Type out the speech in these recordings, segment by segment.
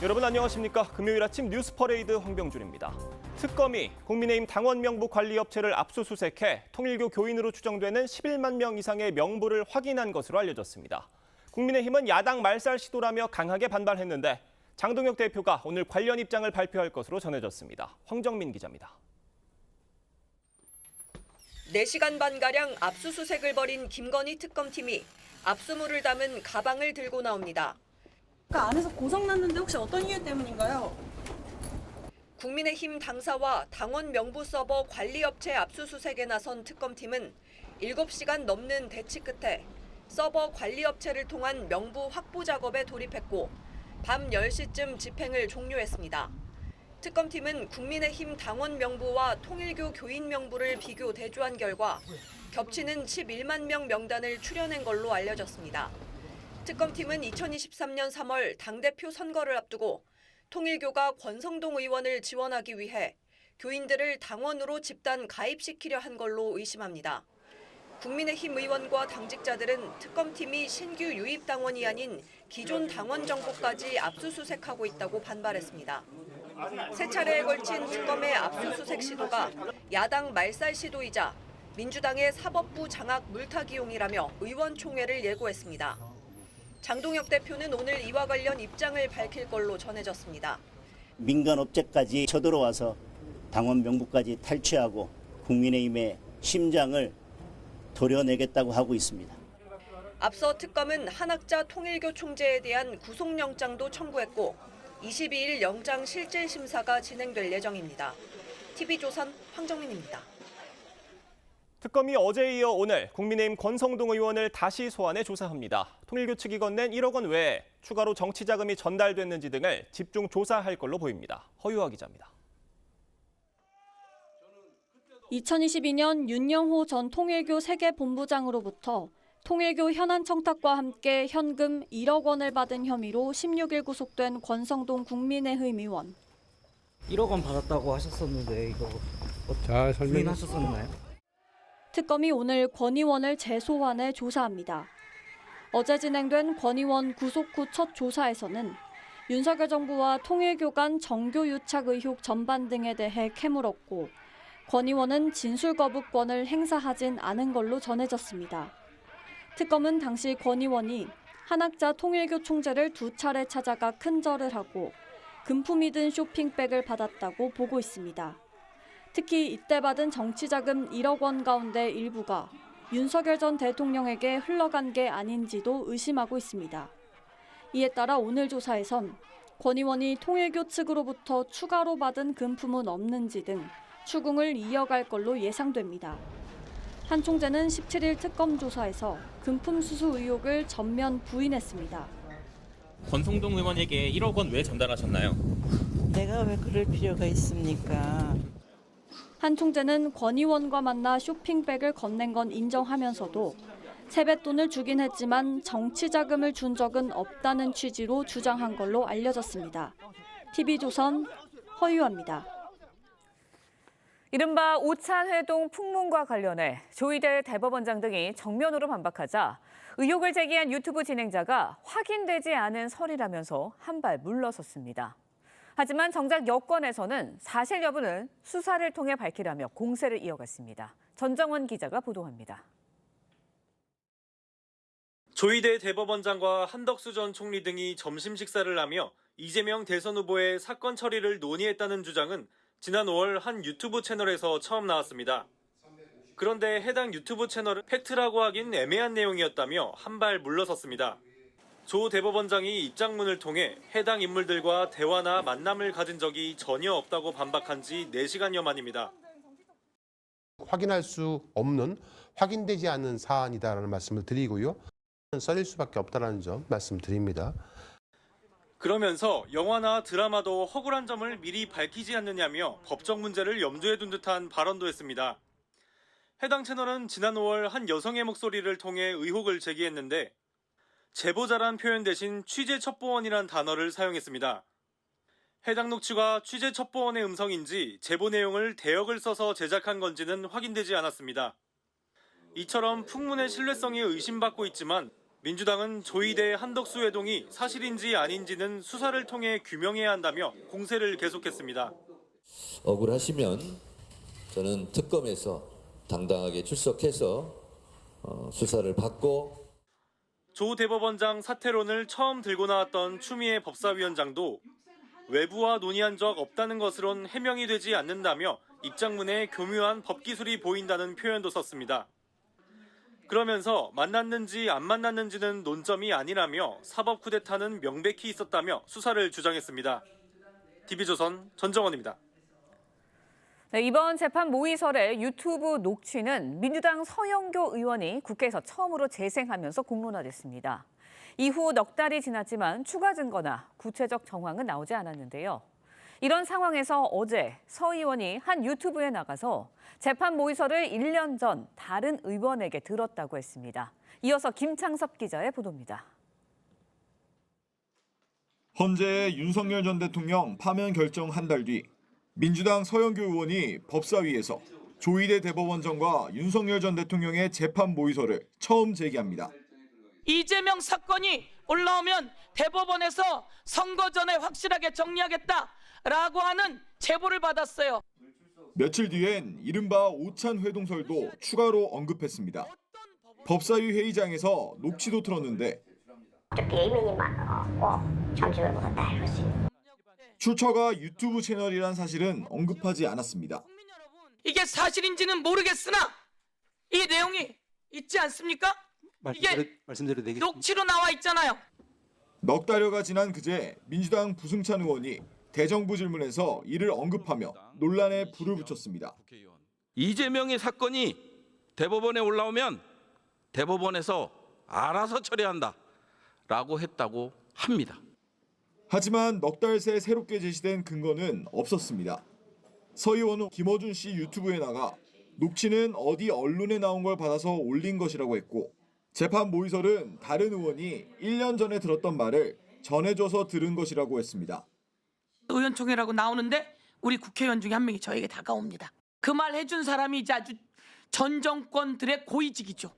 여러분 안녕하십니까? 금요일 아침 뉴스 퍼레이드 황병준입니다. 특검이 국민의힘 당원 명부 관리 업체를 압수수색해 통일교 교인으로 추정되는 11만 명 이상의 명부를 확인한 것으로 알려졌습니다. 국민의힘은 야당 말살 시도라며 강하게 반발했는데 장동혁 대표가 오늘 관련 입장을 발표할 것으로 전해졌습니다. 황정민 기자입니다. 4시간 반가량 압수수색을 벌인 김건희 특검팀이 압수물을 담은 가방을 들고 나옵니다. 안에서 고장났는데 혹시 어떤 이유 때문인가요? 국민의힘 당사와 당원 명부 서버 관리업체 압수수색에 나선 특검팀은 7시간 넘는 대치 끝에 서버 관리업체를 통한 명부 확보 작업에 돌입했고 밤 10시쯤 집행을 종료했습니다. 특검팀은 국민의힘 당원 명부와 통일교 교인 명부를 비교 대조한 결과 겹치는 11만 명 명단을 추려낸 걸로 알려졌습니다. 특검팀은 2023년 3월 당대표 선거를 앞두고 통일교가 권성동 의원을 지원하기 위해 교인들을 당원으로 집단 가입시키려 한 걸로 의심합니다. 국민의힘 의원과 당직자들은 특검팀이 신규 유입 당원이 아닌 기존 당원 정보까지 압수수색하고 있다고 반발했습니다. 세 차례에 걸친 특검의 압수수색 시도가 야당 말살 시도이자 민주당의 사법부 장악 물타기용이라며 의원총회를 예고했습니다. 장동혁 대표는 오늘 이와 관련 입장을 밝힐 걸로 전해졌습니다. 민간 업체까지 쳐들어와서 당원 명부까지 탈취하고 국민의힘의 심장을 도려내겠다고 하고 있습니다. 앞서 특검은 한학자 통일교 총재에 대한 구속영장도 청구했고 22일 영장 실질 심사가 진행될 예정입니다. TV조선 황정민입니다. 특검이 어제에 이어 오늘 국민의힘 권성동 의원을 다시 소환해 조사합니다. 통일교 측이 건넨 1억 원 외에 추가로 정치 자금이 전달됐는지 등을 집중 조사할 걸로 보입니다. 허유아 기자입니다. 2022년 윤영호 전 통일교 세계본부장으로부터 통일교 현안 청탁과 함께 현금 1억 원을 받은 혐의로 16일 구속된 권성동 국민의힘 의원. 1억 원 받았다고 하셨었는데 이거 잘 부인하셨었나요? 특검이 오늘 권 의원을 재소환해 조사합니다. 어제 진행된 권 의원 구속 후 첫 조사에서는 윤석열 정부와 통일교 간 정교 유착 의혹 전반 등에 대해 캐물었고 권 의원은 진술 거부권을 행사하진 않은 걸로 전해졌습니다. 특검은 당시 권 의원이 한학자 통일교 총재를 2차례 찾아가 큰절을 하고 금품이 든 쇼핑백을 받았다고 보고 있습니다. 특히 이때 받은 정치자금 1억 원 가운데 일부가 윤석열 전 대통령에게 흘러간 게 아닌지도 의심하고 있습니다. 이에 따라 오늘 조사에선 권 의원이 통일교 측으로부터 추가로 받은 금품은 없는지 등 추궁을 이어갈 걸로 예상됩니다. 한 총재는 17일 특검 조사에서 금품 수수 의혹을 전면 부인했습니다. 권성동 의원에게 1억 원 왜 전달하셨나요? 내가 왜 그럴 필요가 있습니까? 한 총재는 권 의원과 만나 쇼핑백을 건넨 건 인정하면서도 세뱃돈을 주긴 했지만 정치 자금을 준 적은 없다는 취지로 주장한 걸로 알려졌습니다. TV조선 허유아입니다. 이른바 오찬회동 풍문과 관련해 조희대 대법원장 등이 정면으로 반박하자 의혹을 제기한 유튜브 진행자가 확인되지 않은 설이라면서 한 발 물러섰습니다. 하지만 정작 여권에서는 사실 여부는 수사를 통해 밝히라며 공세를 이어갔습니다. 전정원 기자가 보도합니다. 조희대 대법원장과 한덕수 전 총리 등이 점심 식사를 하며 이재명 대선 후보의 사건 처리를 논의했다는 주장은 지난 5월 한 유튜브 채널에서 처음 나왔습니다. 그런데 해당 유튜브 채널은 팩트라고 하긴 애매한 내용이었다며 한 발 물러섰습니다. 조 대법원장이 입장문을 통해 해당 인물들과 대화나 만남을 가진 적이 전혀 없다고 반박한 지 4시간여 만입니다. 확인할 수 없는, 확인되지 않는 사안이다라는 말씀을 드리고요. 썰릴 수밖에 없다는 점 말씀드립니다. 그러면서 영화나 드라마도 허구란 점을 미리 밝히지 않느냐며 법적 문제를 염두에 둔 듯한 발언도 했습니다. 해당 채널은 지난 5월 한 여성의 목소리를 통해 의혹을 제기했는데 제보자란 표현 대신 취재첩보원이란 단어를 사용했습니다. 해당 녹취가 취재첩보원의 음성인지 제보 내용을 대역을 써서 제작한 건지는 확인되지 않았습니다. 이처럼 풍문의 신뢰성이 의심받고 있지만 민주당은 조이대 한덕수 회동이 사실인지 아닌지는 수사를 통해 규명해야 한다며 공세를 계속했습니다. 억울하시면 저는 특검에서 당당하게 출석해서 수사를 받고. 조 대법원장 사퇴론을 처음 들고 나왔던 추미애 법사위원장도 외부와 논의한 적 없다는 것으론 해명이 되지 않는다며 입장문에 교묘한 법기술이 보인다는 표현도 썼습니다. 그러면서 만났는지 안 만났는지는 논점이 아니라며 사법 쿠데타는 명백히 있었다며 수사를 주장했습니다. TV조선 전정원입니다. 네, 이번 재판 모의설의 유튜브 녹취는 민주당 서영교 의원이 국회에서 처음으로 재생하면서 공론화됐습니다. 이후 넉 달이 지났지만 추가 증거나 구체적 정황은 나오지 않았는데요. 이런 상황에서 어제 서 의원이 한 유튜브에 나가서 재판 모의설을 1년 전 다른 의원에게 들었다고 했습니다. 이어서 김창섭 기자의 보도입니다. 헌재의 윤석열 전 대통령 파면 결정 한 달 뒤 민주당 서영교 의원이 법사위에서 조이대 대법원장과 윤석열 전 대통령의 재판 모의설을 처음 제기합니다. 이재명 사건이 올라오면 대법원에서 선거 전에 확실하게 정리하겠다라고 하는 제보를 받았어요. 며칠 뒤엔 이른바 오찬 회동설도 추가로 언급했습니다. 법사위 회의장에서 녹취도 틀었는데 출처가 유튜브 채널이란 사실은 언급하지 않았습니다. 이게 사실인지는 모르겠으나 이 내용이 있지 않습니까? 이게 녹취로 나와 있잖아요. 넉 달여가 지난 그제 민주당 부승찬 의원이 대정부 질문에서 이를 언급하며 논란에 불을 붙였습니다. 이재명의 사건이 대법원에 올라오면 대법원에서 알아서 처리한다라고 했다고 합니다. 하지만 넉 달 새 새롭게 제시된 근거는 없었습니다. 서 의원은 김어준 씨 유튜브에 나가 녹취는 어디 언론에 나온 걸 받아서 올린 것이라고 했고 재판 모의설은 다른 의원이 1년 전에 들었던 말을 전해줘서 들은 것이라고 했습니다. 의원총회라고 나오는데 우리 국회의원 중에 한 명이 저에게 다가옵니다. 그 말 해준 사람이 이제 아주 전 정권들의 고위직이죠.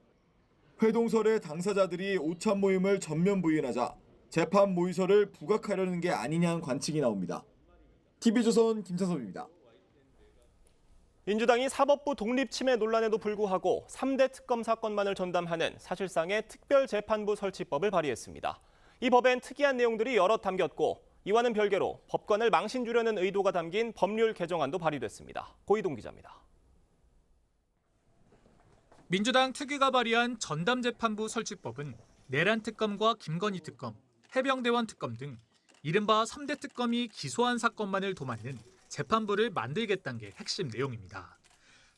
회동설의 당사자들이 오찬 모임을 전면 부인하자 재판 모의설을 부각하려는 게 아니냐는 관측이 나옵니다. TV조선 김창섭입니다. 민주당이 사법부 독립침해 논란에도 불구하고 3대 특검 사건만을 전담하는 사실상의 특별재판부 설치법을 발의했습니다. 이 법엔 특이한 내용들이 여럿 담겼고 이와는 별개로 법관을 망신 주려는 의도가 담긴 법률 개정안도 발의됐습니다. 고이동 기자입니다. 민주당 특위가 발의한 전담재판부 설치법은 내란 특검과 김건희 특검, 해병대원 특검 등 이른바 3대 특검이 기소한 사건만을 도맡는 재판부를 만들겠다는 게 핵심 내용입니다.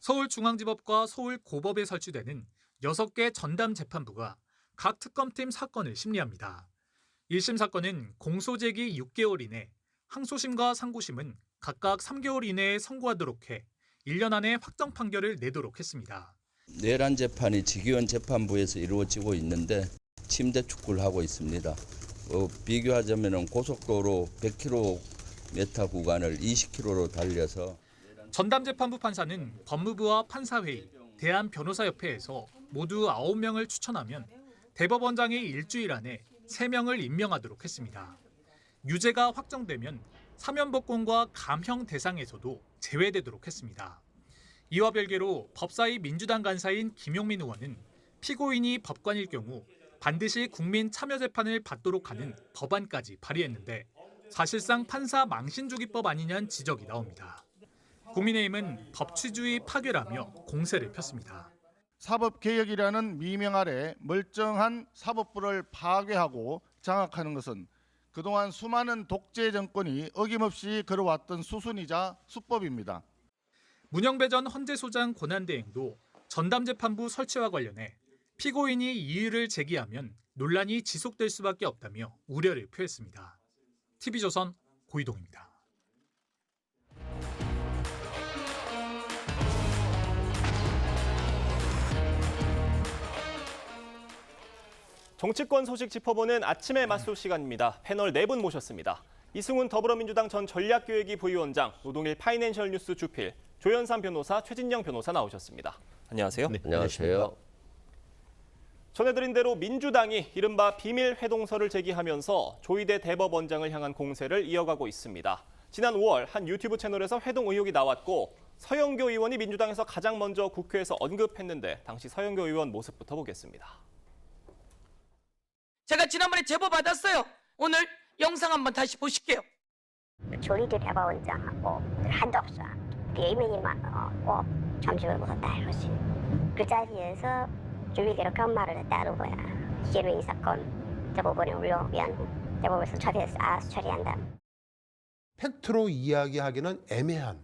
서울중앙지법과 서울고법에 설치되는 6개 전담재판부가 각 특검팀 사건을 심리합니다. 1심 사건은 공소제기 6개월 이내, 항소심과 상고심은 각각 3개월 이내에 선고하도록 해 1년 안에 확정 판결을 내도록 했습니다. 내란 재판이 직위원 재판부에서 이루어지고 있는데 침대 축구를 하고 있습니다. 비교하자면 고속도로 100km 구간을 20km로 달려서 전담재판부 판사는 법무부와 판사회의, 대한변호사협회에서 모두 9명을 추천하면 대법원장이 일주일 안에 3명을 임명하도록 했습니다. 유죄가 확정되면 사면복권과 감형 대상에서도 제외되도록 했습니다. 이와 별개로 법사위 민주당 간사인 김용민 의원은 피고인이 법관일 경우 반드시 국민 참여재판을 받도록 하는 법안까지 발의했는데 사실상 판사 망신주기법 아니냐는 지적이 나옵니다. 국민의힘은 법치주의 파괴라며 공세를 폈습니다. 사법개혁이라는 미명 아래 멀쩡한 사법부를 파괴하고 장악하는 것은 그동안 수많은 독재 정권이 어김없이 걸어왔던 수순이자 수법입니다. 문영배 전 헌재소장 권한대행도 전담재판부 설치와 관련해 피고인이 이의를 제기하면 논란이 지속될 수밖에 없다며 우려를 표했습니다. TV조선 고이동입니다. 정치권 소식 짚어보는 아침의 맞소 시간입니다. 패널 4분 모셨습니다. 이승훈 더불어민주당 전 전략기획위 부위원장, 노동일 파이낸셜 뉴스 주필, 조현삼 변호사, 최진영 변호사 나오셨습니다. 안녕하세요. 네, 안녕하세요. 전해드린 대로 민주당이 이른바 비밀 회동설을 제기하면서 조희대 대법원장을 향한 공세를 이어가고 있습니다. 지난 5월 한 유튜브 채널에서 회동 의혹이 나왔고 서영교 의원이 민주당에서 가장 먼저 국회에서 언급했는데 당시 서영교 의원 모습부터 보겠습니다. 제가 지난번에 제보 받았어요. 오늘 영상 한번 다시 보실게요. 조희대 대법원장하고 한덕수 대의원님만 점심을 먹었다 이러지. 그 자리에서 조희대로 그런 말을 했다는 거야. 이재명 이 사건 대법원에 올라오면 대법원에서 알아서 처리한다. 팩트로 이야기하기는 애매한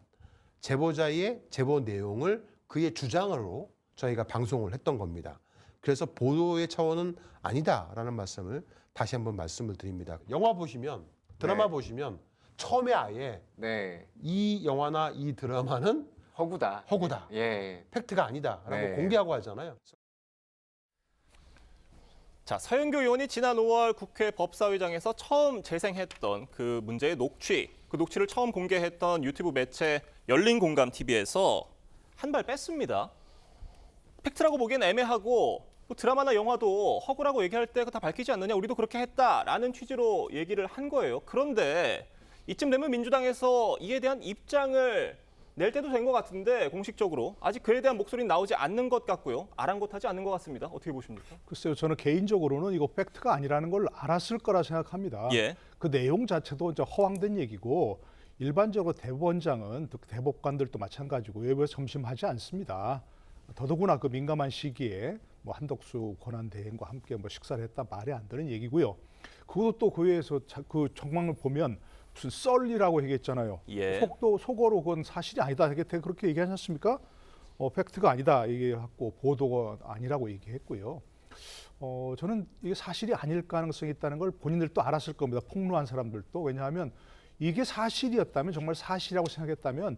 제보자의 제보 내용을 그의 주장으로 저희가 방송을 했던 겁니다. 그래서 보도의 차원은 아니다라는 말씀을 다시 한번 말씀을 드립니다. 영화 보시면 드라마 보시면 처음에 아예 이 영화나 이 드라마는 허구다. 팩트가 아니다라고 공개하고 하잖아요. 자, 서영교 의원이 지난 5월 국회 법사위장에서 처음 재생했던 그 문제의 그 녹취를 처음 공개했던 유튜브 매체 열린공감TV에서 한 발 뺐습니다. 팩트라고 보기엔 애매하고 뭐 드라마나 영화도 허구라고 얘기할 때 다 밝히지 않느냐, 우리도 그렇게 했다라는 취지로 얘기를 한 거예요. 그런데 이쯤 되면 민주당에서 이에 대한 입장을 낼 때도 된 것 같은데 공식적으로 아직 그에 대한 목소리는 나오지 않는 것 같고요. 아랑곳하지 않는 것 같습니다. 어떻게 보십니까? 글쎄요. 저는 개인적으로는 이거 팩트가 아니라는 걸 알았을 거라 생각합니다. 그 내용 자체도 이제 허황된 얘기고 일반적으로 대법원장은 대법관들도 마찬가지고 외부에서 점심하지 않습니다. 더더구나 그 민감한 시기에 뭐 한덕수 권한대행과 함께 뭐 식사를 했다 말이 안 되는 얘기고요. 그것도 또 그 외에서 그 정황을 보면 무슨 썰이라고 얘기했잖아요. 속어로 그건 사실이 아니다. 그렇게 얘기하지 않습니까? 팩트가 아니다 얘기했고 보도가 아니라고 얘기했고요. 저는 이게 사실이 아닐 가능성이 있다는 걸 본인들도 알았을 겁니다. 폭로한 사람들도. 왜냐하면 이게 사실이었다면, 정말 사실이라고 생각했다면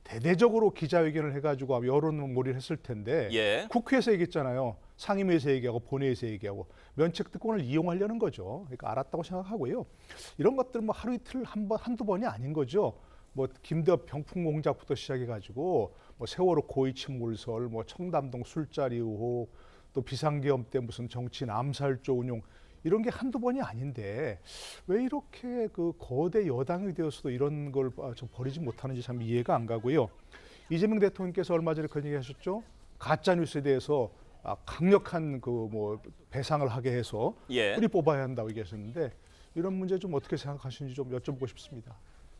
대대적으로 기자회견을 해가지고 여론몰이를 했을 텐데 국회에서 얘기했잖아요. 상임위에서 얘기하고 본회의에서 얘기하고 면책특권을 이용하려는 거죠. 그러니까 알았다고 생각하고요. 이런 것들은 뭐 하루 이틀 한두 번이 아닌 거죠. 뭐 김대엽 병풍공작부터 시작해가지고 뭐 세월호 고의 침몰설, 뭐 청담동 술자리 의혹, 또 비상계엄 때 무슨 정치인 암살조 운용, 이런 게 한두 번이 아닌데 왜 이렇게 그 거대 여당이 되어서도 이런 걸 좀 버리지 못하는지 참 이해가 안 가고요. 이재명 대통령께서 얼마 전에 그런 얘기 하셨죠. 가짜 뉴스에 대해서 강력한 그 뭐 배상을 하게 해서 뿌리 뽑아야 한다고 얘기하셨는데 이런 문제 좀 어떻게 생각하시는지 좀 여쭤보고 싶습니다.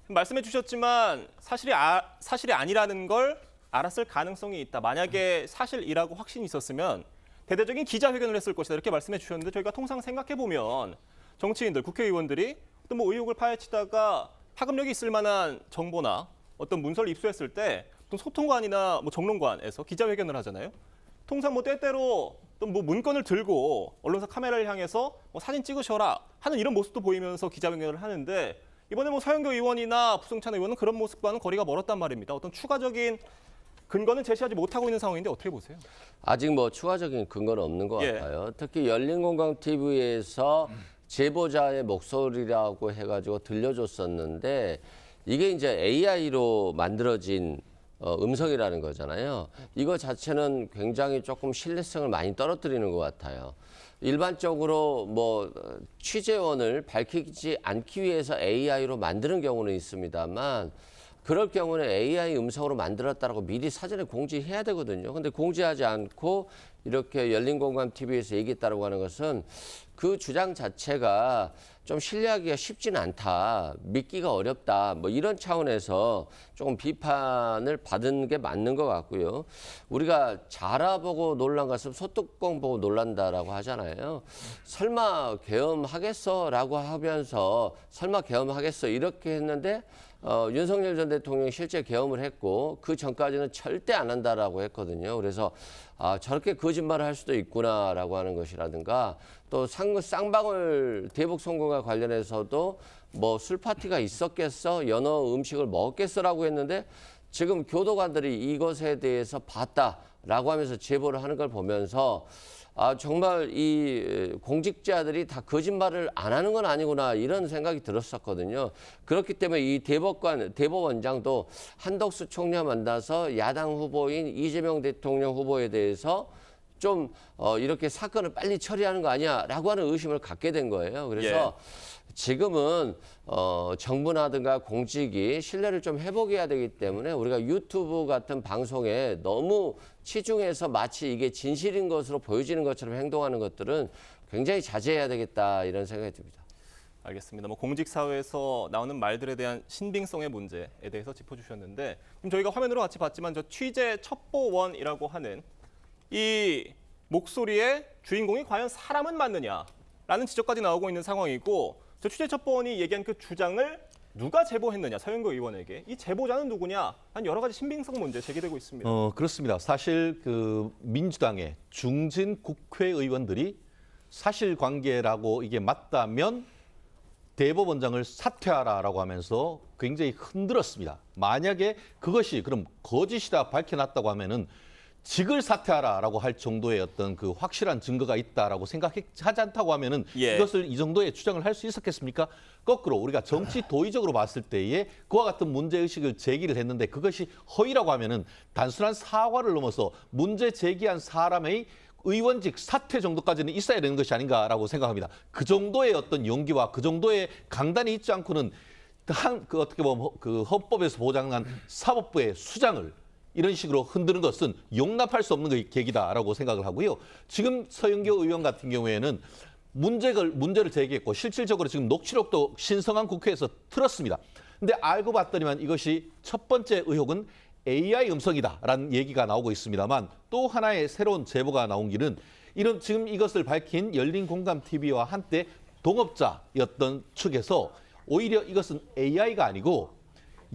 말씀해 주셨지만 사실이 아니라는 걸 알았을 가능성이 있다. 만약에 사실이라고 확신이 있었으면 대대적인 기자회견을 했을 것이다. 이렇게 말씀해 주셨는데 저희가 통상 생각해 보면 정치인들, 국회의원들이 어떤 뭐 의혹을 파헤치다가 파급력이 있을 만한 정보나 어떤 문서를 입수했을 때 어떤 소통관이나 뭐 정론관에서 기자회견을 하잖아요. 통상 뭐 때때로 또 뭐 문건을 들고 언론사 카메라를 향해서 뭐 사진 찍으셔라 하는 이런 모습도 보이면서 기자회견을 하는데 이번에 뭐 서영교 의원이나 부승찬 의원은 그런 모습과는 거리가 멀었단 말입니다. 어떤 추가적인 근거는 제시하지 못하고 있는 상황인데 어떻게 보세요? 아직 뭐 추가적인 근거는 없는 것 같아요. 특히 열린공감TV에서 제보자의 목소리라고 해가지고 들려줬었는데 이게 이제 AI로 만들어진 음성이라는 거잖아요. 이거 자체는 굉장히 조금 신뢰성을 많이 떨어뜨리는 것 같아요. 일반적으로 뭐 취재원을 밝히지 않기 위해서 AI로 만드는 경우는 있습니다만 그럴 경우는 AI 음성으로 만들었다고 미리 사전에 공지해야 되거든요. 근데 공지하지 않고 이렇게 열린공감TV에서 얘기했다고 하는 것은 그 주장 자체가 좀 신뢰하기가 쉽지는 않다, 믿기가 어렵다, 뭐 이런 차원에서 조금 비판을 받은 게 맞는 것 같고요. 우리가 자라보고 놀란 것은 소뚜껑 보고 놀란다라고 하잖아요. 설마 계엄하겠어라고 하면서 설마 계엄하겠어 이렇게 했는데 윤석열 전 대통령이 실제 계엄을 했고 그 전까지는 절대 안 한다라고 했거든요. 그래서 저렇게 거짓말을 할 수도 있구나라고 하는 것이라든가 또 쌍방울 대북 송금과 관련해서도 뭐 술 파티가 있었겠어, 연어 음식을 먹었겠어라고 했는데 지금 교도관들이 이것에 대해서 봤다라고 하면서 제보를 하는 걸 보면서 정말 이 공직자들이 다 거짓말을 안 하는 건 아니구나 이런 생각이 들었었거든요. 그렇기 때문에 이 대법원장도 한덕수 총리와 만나서 야당 후보인 이재명 대통령 후보에 대해서 좀 이렇게 사건을 빨리 처리하는 거 아니야라고 하는 의심을 갖게 된 거예요. 그래서 지금은 정부나든가 공직이 신뢰를 좀 회복해야 되기 때문에 우리가 유튜브 같은 방송에 너무 치중해서 마치 이게 진실인 것으로 보여지는 것처럼 행동하는 것들은 굉장히 자제해야 되겠다 이런 생각이 듭니다. 알겠습니다. 공직 사회에서 나오는 말들에 대한 신빙성의 문제에 대해서 짚어주셨는데 지금 저희가 화면으로 같이 봤지만 저 취재 첩보원이라고 하는 이 목소리의 주인공이 과연 사람은 맞느냐라는 지적까지 나오고 있는 상황이고 저 취재 첩보원이 얘기한 그 주장을 누가 제보했느냐 서영교 의원에게 이 제보자는 누구냐 한 여러 가지 신빙성 문제 제기되고 있습니다. 그렇습니다. 사실 그 민주당의 중진 국회의원들이 사실관계라고 이게 맞다면 대법원장을 사퇴하라라고 하면서 굉장히 흔들었습니다. 만약에 그것이 그럼 거짓이다 밝혀놨다고 하면은 직을 사퇴하라라고 할 정도의 어떤 그 확실한 증거가 있다라고 생각하지 않다고 하면은 이것을 이 정도의 주장을 할 수 있었겠습니까? 거꾸로 우리가 정치 도의적으로 봤을 때에 그와 같은 문제의식을 제기를 했는데 그것이 허위라고 하면은 단순한 사과를 넘어서 문제 제기한 사람의 의원직 사퇴 정도까지는 있어야 되는 것이 아닌가라고 생각합니다. 그 정도의 어떤 용기와 그 정도의 강단이 있지 않고는 어떻게 보면 그 헌법에서 보장한 사법부의 수장을 이런 식으로 흔드는 것은 용납할 수 없는 계기다라고 생각을 하고요. 지금 서영교 의원 같은 경우에는 문제를 제기했고 실질적으로 지금 녹취록도 신성한 국회에서 틀었습니다. 근데 알고 봤더니만 이것이 첫 번째 의혹은 AI 음성이다라는 얘기가 나오고 있습니다만 또 하나의 새로운 제보가 나온 길은 지금 이것을 밝힌 열린공감TV와 한때 동업자였던 측에서 오히려 이것은 AI가 아니고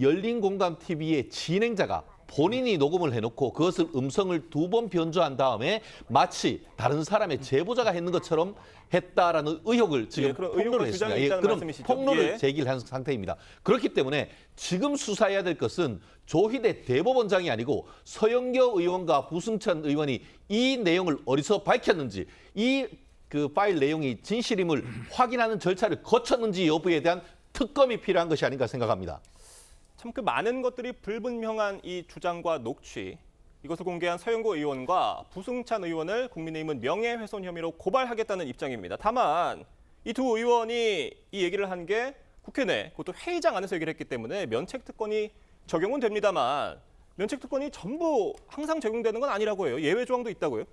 열린공감TV의 진행자가 본인이 녹음을 해놓고 그것을 음성을 2번 변조한 다음에 마치 다른 사람의 제보자가 했는 것처럼 했다라는 의혹을 지금 폭로를 했습니다. 그럼 폭로를 제기를 한 상태입니다. 그렇기 때문에 지금 수사해야 될 것은 조희대 대법원장이 아니고 서영교 의원과 부승찬 의원이 이 내용을 어디서 밝혔는지 이 그 파일 내용이 진실임을 확인하는 절차를 거쳤는지 여부에 대한 특검이 필요한 것이 아닌가 생각합니다. 참 그 많은 것들이 불분명한 이 주장과 녹취 이것을 공개한 서영교 의원과 부승찬 의원을 국민의힘은 명예훼손 혐의로 고발하겠다는 입장입니다. 다만 이 두 의원이 이 얘기를 한 게 국회 내 그것도 회의장 안에서 얘기를 했기 때문에 면책특권이 적용은 됩니다만 면책특권이 전부 항상 적용되는 건 아니라고 해요. 예외 조항도 있다고요?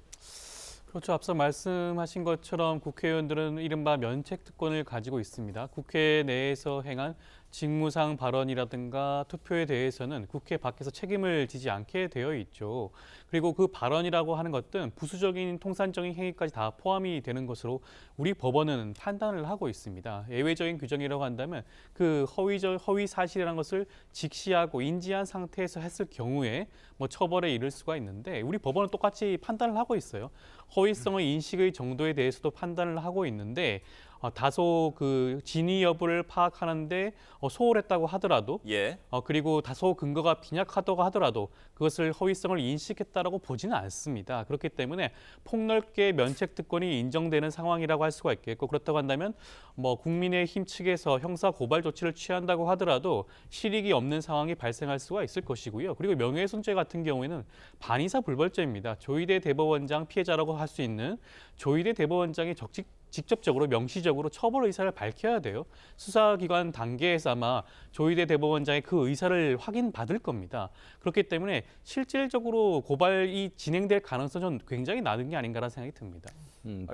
그렇죠. 앞서 말씀하신 것처럼 국회의원들은 이른바 면책특권을 가지고 있습니다. 국회 내에서 행한 직무상 발언이라든가 투표에 대해서는 국회 밖에서 책임을 지지 않게 되어 있죠. 그리고 그 발언이라고 하는 것들은 부수적인 통산적인 행위까지 다 포함이 되는 것으로 우리 법원은 판단을 하고 있습니다. 예외적인 규정이라고 한다면 그 허위 사실이라는 것을 직시하고 인지한 상태에서 했을 경우에 처벌에 이를 수가 있는데 우리 법원은 똑같이 판단을 하고 있어요. 허위성의 인식의 정도에 대해서도 판단을 하고 있는데 다소 그 진위 여부를 파악하는데 소홀했다고 하더라도 그리고 다소 근거가 빈약하다고 하더라도 그것을 허위성을 인식했다라고 보지는 않습니다. 그렇기 때문에 폭넓게 면책특권이 인정되는 상황이라고 할 수가 있겠고 그렇다고 한다면 국민의힘 측에서 형사 고발 조치를 취한다고 하더라도 실익이 없는 상황이 발생할 수가 있을 것이고요. 그리고 명예훼손죄 같은 경우에는 반의사 불벌죄입니다. 조희대 대법원장 피해자라고 할 수 있는 조희대 대법원장이 직접적으로 명시적으로 처벌 의사를 밝혀야 돼요. 수사기관 단계에서 아마 조희대 대법원장의 그 의사를 확인받을 겁니다. 그렇기 때문에 실질적으로 고발이 진행될 가능성은 굉장히 낮은 게 아닌가라는 생각이 듭니다.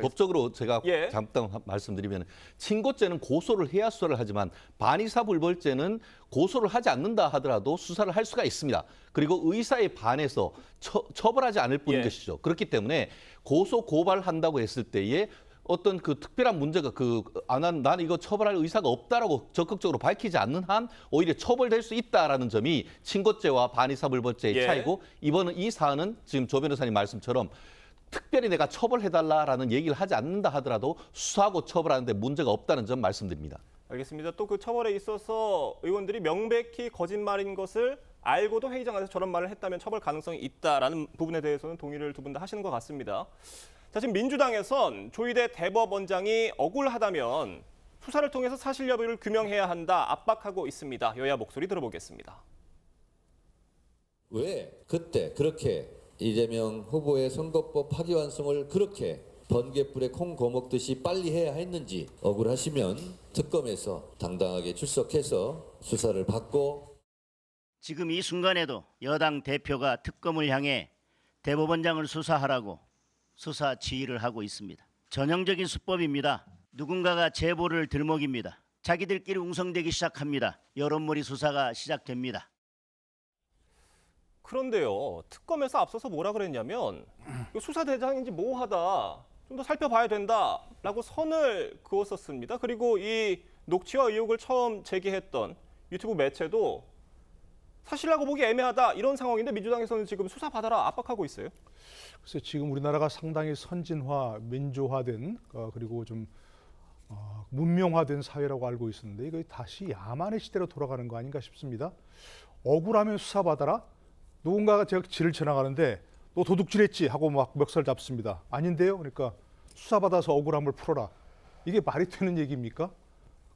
법적으로 제가 잠깐 말씀드리면 친고죄는 고소를 해야 수사를 하지만 반의사 불벌죄는 고소를 하지 않는다 하더라도 수사를 할 수가 있습니다. 그리고 의사에 반해서 처벌하지 않을 뿐인 것이죠. 그렇기 때문에 고소 고발한다고 했을 때에 어떤 그 특별한 문제가 난 이거 처벌할 의사가 없다라고 적극적으로 밝히지 않는 한 오히려 처벌될 수 있다라는 점이 친고죄와 반의사 불벌죄의 차이고 이 사안은 지금 조 변호사님 말씀처럼 특별히 내가 처벌해달라라는 얘기를 하지 않는다 하더라도 수사하고 처벌하는데 문제가 없다는 점 말씀드립니다. 알겠습니다. 또 그 처벌에 있어서 의원들이 명백히 거짓말인 것을 알고도 회의장에서 저런 말을 했다면 처벌 가능성이 있다라는 부분에 대해서는 동의를 두 분 다 하시는 것 같습니다. 자, 지금 민주당에선 조희대 대법원장이 억울하다면 수사를 통해서 사실 여부를 규명해야 한다 압박하고 있습니다. 여야 목소리 들어보겠습니다. 왜 그때 그렇게 이재명 후보의 선거법 파기환송을 그렇게 번갯불에 콩 거먹듯이 빨리 해야 했는지 억울하시면 특검에서 당당하게 출석해서 수사를 받고 지금 이 순간에도 여당 대표가 특검을 향해 대법원장을 수사하라고 수사 지휘를 하고 있습니다. 전형적인 수법입니다. 누군가가 제보를 들먹입니다. 자기들끼리 웅성대기 시작합니다. 여론몰이 수사가 시작됩니다. 그런데요, 특검에서 앞서서 뭐라 그랬냐면 수사대장인지 뭐하다, 좀 더 살펴봐야 된다라고 선을 그었었습니다. 그리고 이 녹취와 의혹을 처음 제기했던 유튜브 매체도 사실이라고 보기 애매하다 이런 상황인데 민주당에서는 지금 수사받아라 압박하고 있어요. 그래서 지금 우리나라가 상당히 선진화, 민주화된 그리고 좀 문명화된 사회라고 알고 있었는데 이거 다시 야만의 시대로 돌아가는 거 아닌가 싶습니다. 억울하면 수사받아라. 누군가가 제가 길을 지나가는데 너 도둑질했지 하고 막 멱살 잡습니다. 아닌데요. 그러니까 수사받아서 억울함을 풀어라. 이게 말이 되는 얘기입니까?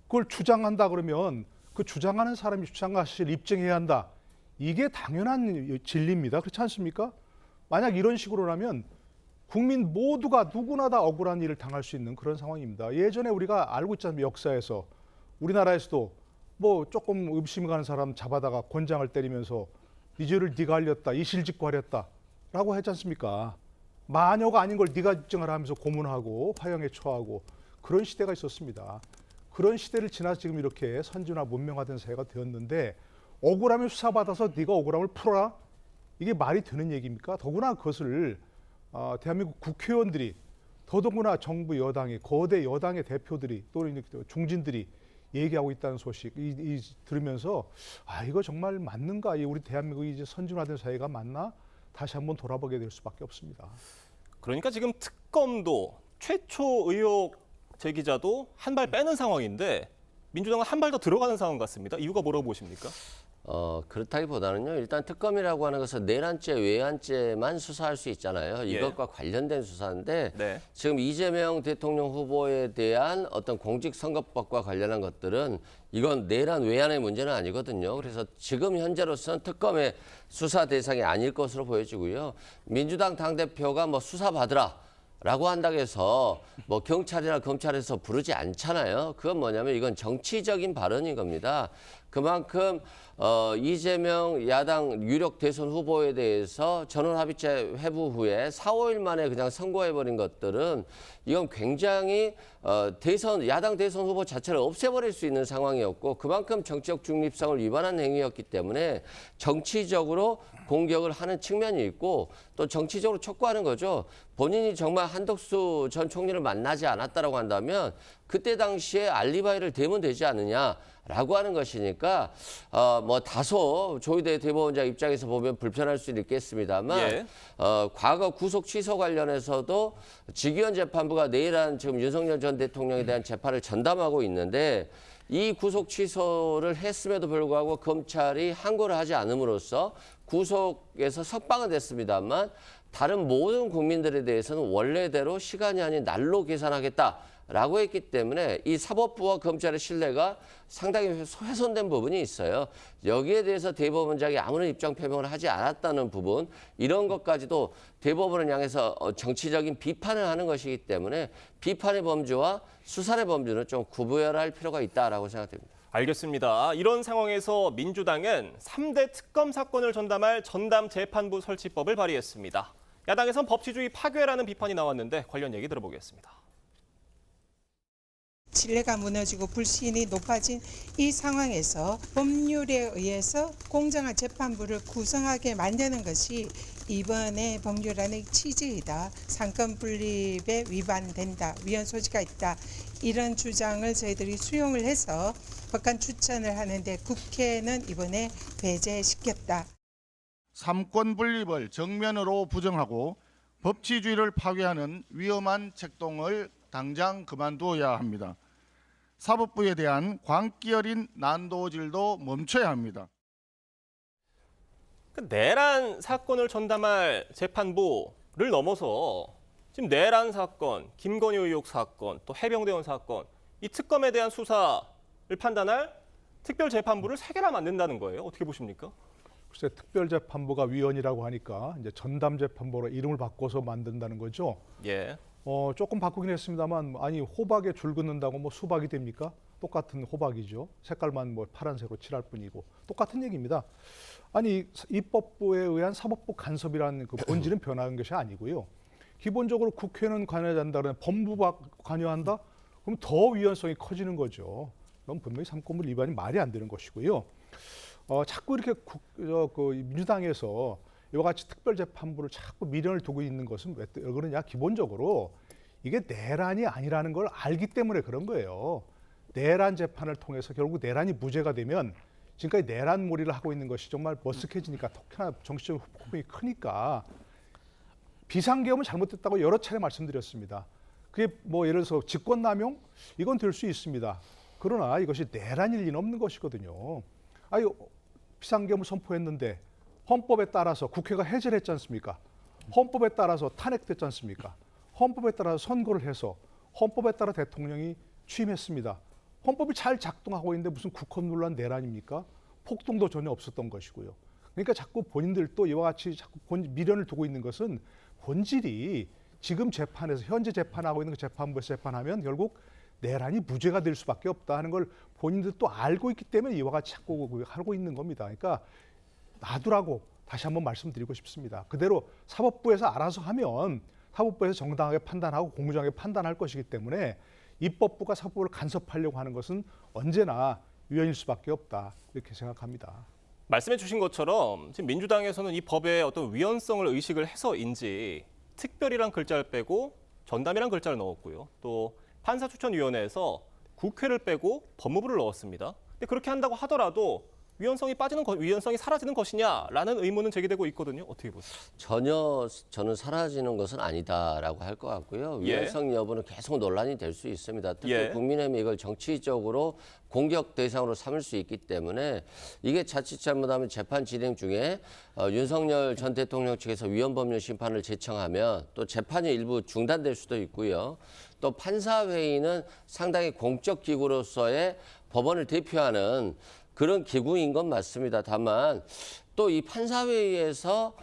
그걸 주장한다 그러면 그 주장하는 사람이 주장한 사실을 입증해야 한다. 이게 당연한 진리입니다. 그렇지 않습니까? 만약 이런 식으로라면 국민 모두가 누구나 다 억울한 일을 당할 수 있는 그런 상황입니다. 예전에 우리가 알고 있잖아요. 역사에서 우리나라에서도 뭐 조금 의심 가는 사람 잡아다가 권장을 때리면서 네 죄를 네가 알렸다, 이실직고 하렸다 라고 했지 않습니까? 마녀가 아닌 걸 네가 입증을 하면서 고문하고 화형에 처하고 그런 시대가 있었습니다. 그런 시대를 지나 지금 이렇게 선진화 문명화된 사회가 되었는데 억울하면 수사받아서 네가 억울함을 풀어라? 이게 말이 되는 얘기입니까? 더구나 그것을 대한민국 국회의원들이 더더구나 정부 여당의 거대 여당의 대표들이 또는 중진들이 얘기하고 있다는 소식 들으면서 이거 정말 맞는가? 우리 대한민국이 이제 선진화된 사회가 맞나? 다시 한번 돌아보게 될 수밖에 없습니다. 그러니까 지금 특검도 최초 의혹 제기자도 한 발 빼는 상황인데 민주당은 한 발 더 들어가는 상황 같습니다. 이유가 뭐라고 보십니까? 그렇다기보다는요. 일단 특검이라고 하는 것은 내란죄, 외환죄만 수사할 수 있잖아요. 이것과 관련된 수사인데 네. 지금 이재명 대통령 후보에 대한 어떤 공직선거법과 관련한 것들은 이건 내란, 외환의 문제는 아니거든요. 그래서 지금 현재로서는 특검의 수사 대상이 아닐 것으로 보여지고요. 민주당 당대표가 뭐 수사받으라 라고 한다고 해서 뭐 경찰이나 검찰에서 부르지 않잖아요. 그건 뭐냐면 이건 정치적인 발언인 겁니다. 그만큼 이재명 야당 유력 대선 후보에 대해서 전원합의체 회부 후에 4, 5일 만에 그냥 선고해버린 것들은 이건 굉장히 야당 대선 후보 자체를 없애버릴 수 있는 상황이었고 그만큼 정치적 중립성을 위반한 행위였기 때문에 정치적으로 공격을 하는 측면이 있고 또 정치적으로 촉구하는 거죠. 본인이 정말 한덕수 전 총리를 만나지 않았다라고 한다면 그때 당시에 알리바이를 대면 되지 않느냐라고 하는 것이니까 뭐 다소 조희대 대법원장 입장에서 보면 불편할 수는 있겠습니다만 과거 구속 취소 관련해서도 직위원 재판부가 내일한 지금 윤석열 전 대통령에 대한 재판을 전담하고 있는데 이 구속 취소를 했음에도 불구하고 검찰이 항고를 하지 않음으로써 구속에서 석방은 됐습니다만 다른 모든 국민들에 대해서는 원래대로 시간이 아닌 날로 계산하겠다라고 했기 때문에 이 사법부와 검찰의 신뢰가 상당히 훼손된 부분이 있어요. 여기에 대해서 대법원장이 아무런 입장 표명을 하지 않았다는 부분 이런 것까지도 대법원을 향해서 정치적인 비판을 하는 것이기 때문에 비판의 범주와 수사의 범주는 좀 구분할 필요가 있다라고 생각됩니다. 알겠습니다. 이런 상황에서 민주당은 3대 특검 사건을 전담할 전담재판부 설치법을 발의했습니다. 야당에선 법치주의 파괴라는 비판이 나왔는데 관련 얘기 들어보겠습니다. 신뢰가 무너지고 불신이 높아진 이 상황에서 법률에 의해서 공정한 재판부를 구성하게 만드는 것이 이번에 법률안의 취지이다. 상권 분립에 위반된다. 위헌 소지가 있다. 이런 주장을 저희들이 수용을 해서 법관 추천을 하는데 국회는 이번에 배제시켰다. 삼권 분립을 정면으로 부정하고 법치주의를 파괴하는 위험한 책동을 당장 그만두어야 합니다. 사법부에 대한 광기 어린 난도질도 멈춰야 합니다. 내란 사건을 전담할 재판부를 넘어서 지금 내란 사건, 김건희 의혹 사건, 또 해병대원 사건, 이 특검에 대한 수사를 판단할 특별재판부를 3개나 만든다는 거예요. 어떻게 보십니까? 글쎄 특별재판부가 위원이라고 하니까 이제 전담재판부로 이름을 바꿔서 만든다는 거죠. 예. 조금 바꾸긴 했습니다만 아니 호박에 줄 긋는다고 뭐 수박이 됩니까? 똑같은 호박이죠. 색깔만 뭐 파란색으로 칠할 뿐이고 똑같은 얘기입니다. 아니 입법부에 의한 사법부 간섭이라는 그 본질은 변화한 것이 아니고요. 기본적으로 국회는 관여한다 그러면 법무부가 관여한다? 그럼 더 위헌성이 커지는 거죠. 그럼 분명히 삼권분 위반이 말이 안 되는 것이고요. 자꾸 이렇게 민주당에서 이와 같이 특별재판부를 자꾸 미련을 두고 있는 것은 왜 그러냐? 기본적으로 이게 내란이 아니라는 걸 알기 때문에 그런 거예요. 내란 재판을 통해서 결국 내란이 무죄가 되면 지금까지 내란몰이를 하고 있는 것이 정말 머쓱해지니까 특히나 정치적 후폭풍이 크니까 비상계엄은 잘못됐다고 여러 차례 말씀드렸습니다. 그게 뭐 예를 들어서 직권남용 이건 될 수 있습니다. 그러나 이것이 내란일 리는 없는 것이거든요. 아니 비상계엄을 선포했는데 헌법에 따라서 국회가 해제를 했지 않습니까? 헌법에 따라서 탄핵됐지 않습니까? 헌법에 따라서 선거를 해서 헌법에 따라 대통령이 취임했습니다. 헌법이 잘 작동하고 있는데 무슨 국헌 논란 내란입니까? 폭동도 전혀 없었던 것이고요. 그러니까 자꾸 본인들도 이와 같이 자꾸 미련을 두고 있는 것은 본질이 지금 재판에서 현재 재판하고 있는 그 재판부에서 재판하면 결국 내란이 무죄가 될 수밖에 없다 하는 걸 본인들도 알고 있기 때문에 이와 같이 자꾸 하고 있는 겁니다. 그러니까 놔두라고 다시 한번 말씀드리고 싶습니다. 그대로 사법부에서 알아서 하면 사법부에서 정당하게 판단하고 공정하게 판단할 것이기 때문에 입법부가 사법부를 간섭하려고 하는 것은 언제나 위헌일 수밖에 없다 이렇게 생각합니다. 말씀해 주신 것처럼 지금 민주당에서는 이 법의 어떤 위헌성을 의식을 해서인지 특별이란 글자를 빼고 전담이란 글자를 넣었고요. 또 판사추천위원회에서 국회를 빼고 법무부를 넣었습니다. 근데 그렇게 한다고 하더라도 위헌성이 사라지는 것이냐라는 의문은 제기되고 있거든요. 어떻게 보세요? 전혀 저는 사라지는 것은 아니다라고 할 것 같고요. 위헌성 여부는 계속 논란이 될 수 있습니다. 특히 국민의힘이 이걸 정치적으로 공격 대상으로 삼을 수 있기 때문에 이게 자칫 잘못하면 재판 진행 중에 윤석열 전 대통령 측에서 위헌법률 심판을 제청하면 또 재판이 일부 중단될 수도 있고요. 또 판사회의는 상당히 공적 기구로서의 법원을 대표하는 그런 기구인 건 맞습니다. 다만 또 이 판사회의에서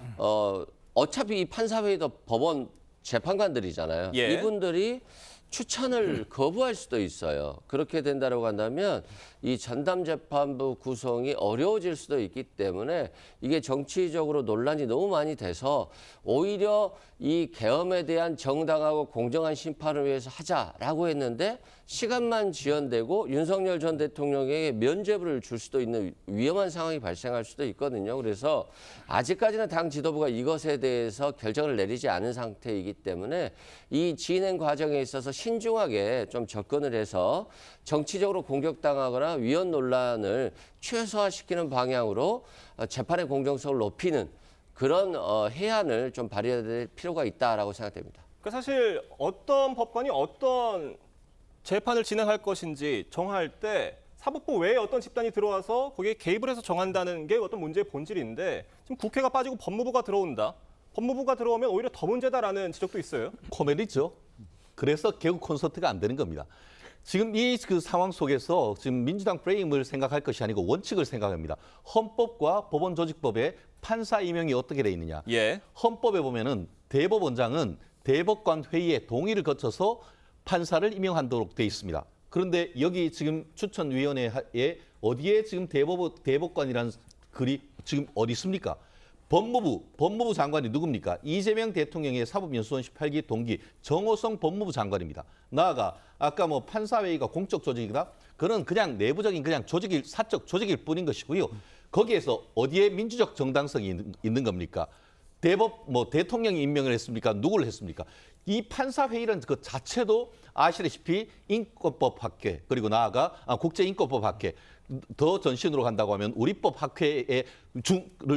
어차피 이 판사회의도 법원 재판관들이잖아요. 이분들이 추천을 거부할 수도 있어요. 그렇게 된다고 한다면 이 전담재판부 구성이 어려워질 수도 있기 때문에 이게 정치적으로 논란이 너무 많이 돼서 오히려 이 계엄에 대한 정당하고 공정한 심판을 위해서 하자라고 했는데 시간만 지연되고 윤석열 전 대통령에게 면죄부를 줄 수도 있는 위험한 상황이 발생할 수도 있거든요. 그래서 아직까지는 당 지도부가 이것에 대해서 결정을 내리지 않은 상태이기 때문에 이 진행 과정에 있어서 신중하게 좀 접근을 해서 정치적으로 공격당하거나 위헌 논란을 최소화시키는 방향으로 재판의 공정성을 높이는 그런 해안을 좀 발휘해야 될 필요가 있다라고 생각됩니다. 그러니까 사실 어떤 법관이 어떤 재판을 진행할 것인지 정할 때 사법부 외에 어떤 집단이 들어와서 거기에 개입을 해서 정한다는 게 어떤 문제의 본질인데 지금 국회가 빠지고 법무부가 들어온다. 법무부가 들어오면 오히려 더 문제다라는 지적도 있어요. 코미디죠. 그래서 개국 콘서트가 안 되는 겁니다. 지금 이 그 상황 속에서 지금 민주당 프레임을 생각할 것이 아니고 원칙을 생각합니다. 헌법과 법원조직법에 판사 임명이 어떻게 돼 있느냐. 헌법에 보면은 대법원장은 대법관 회의의 동의를 거쳐서 판사를 임명하도록 돼 있습니다. 그런데 여기 지금 추천위원회에 어디에 지금 대법관이라는 글이 지금 어디 있습니까? 법무부 장관이 누굽니까? 이재명 대통령의 사법연수원 18기 동기 정호성 법무부 장관입니다. 나아가 아까 뭐 판사회의가 공적 조직이다? 그건 그냥 내부적인 그냥 사적 조직일 뿐인 것이고요. 거기에서 어디에 민주적 정당성이 있는 겁니까? 대통령이 임명을 했습니까? 누구를 했습니까? 이 판사회의라는 그 자체도 아시다시피 인권법학회 그리고 나아가 국제인권법학회 더 전신으로 간다고 하면 우리법학회를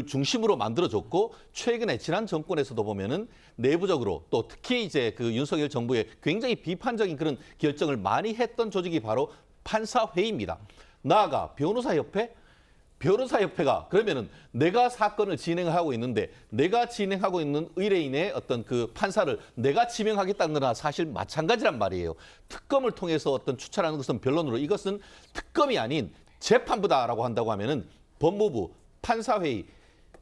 중심으로 만들어졌고 최근에 지난 정권에서도 보면은 내부적으로 또 특히 이제 그 윤석열 정부의 굉장히 비판적인 그런 결정을 많이 했던 조직이 바로 판사회의입니다. 나아가 변호사협회가 그러면은 내가 사건을 진행하고 있는데 내가 진행하고 있는 의뢰인의 어떤 그 판사를 내가 지명하겠다는 거나 사실 마찬가지란 말이에요. 특검을 통해서 어떤 추천하는 것은 변론으로 이것은 특검이 아닌 재판부다라고 한다고 하면은 법무부, 판사회의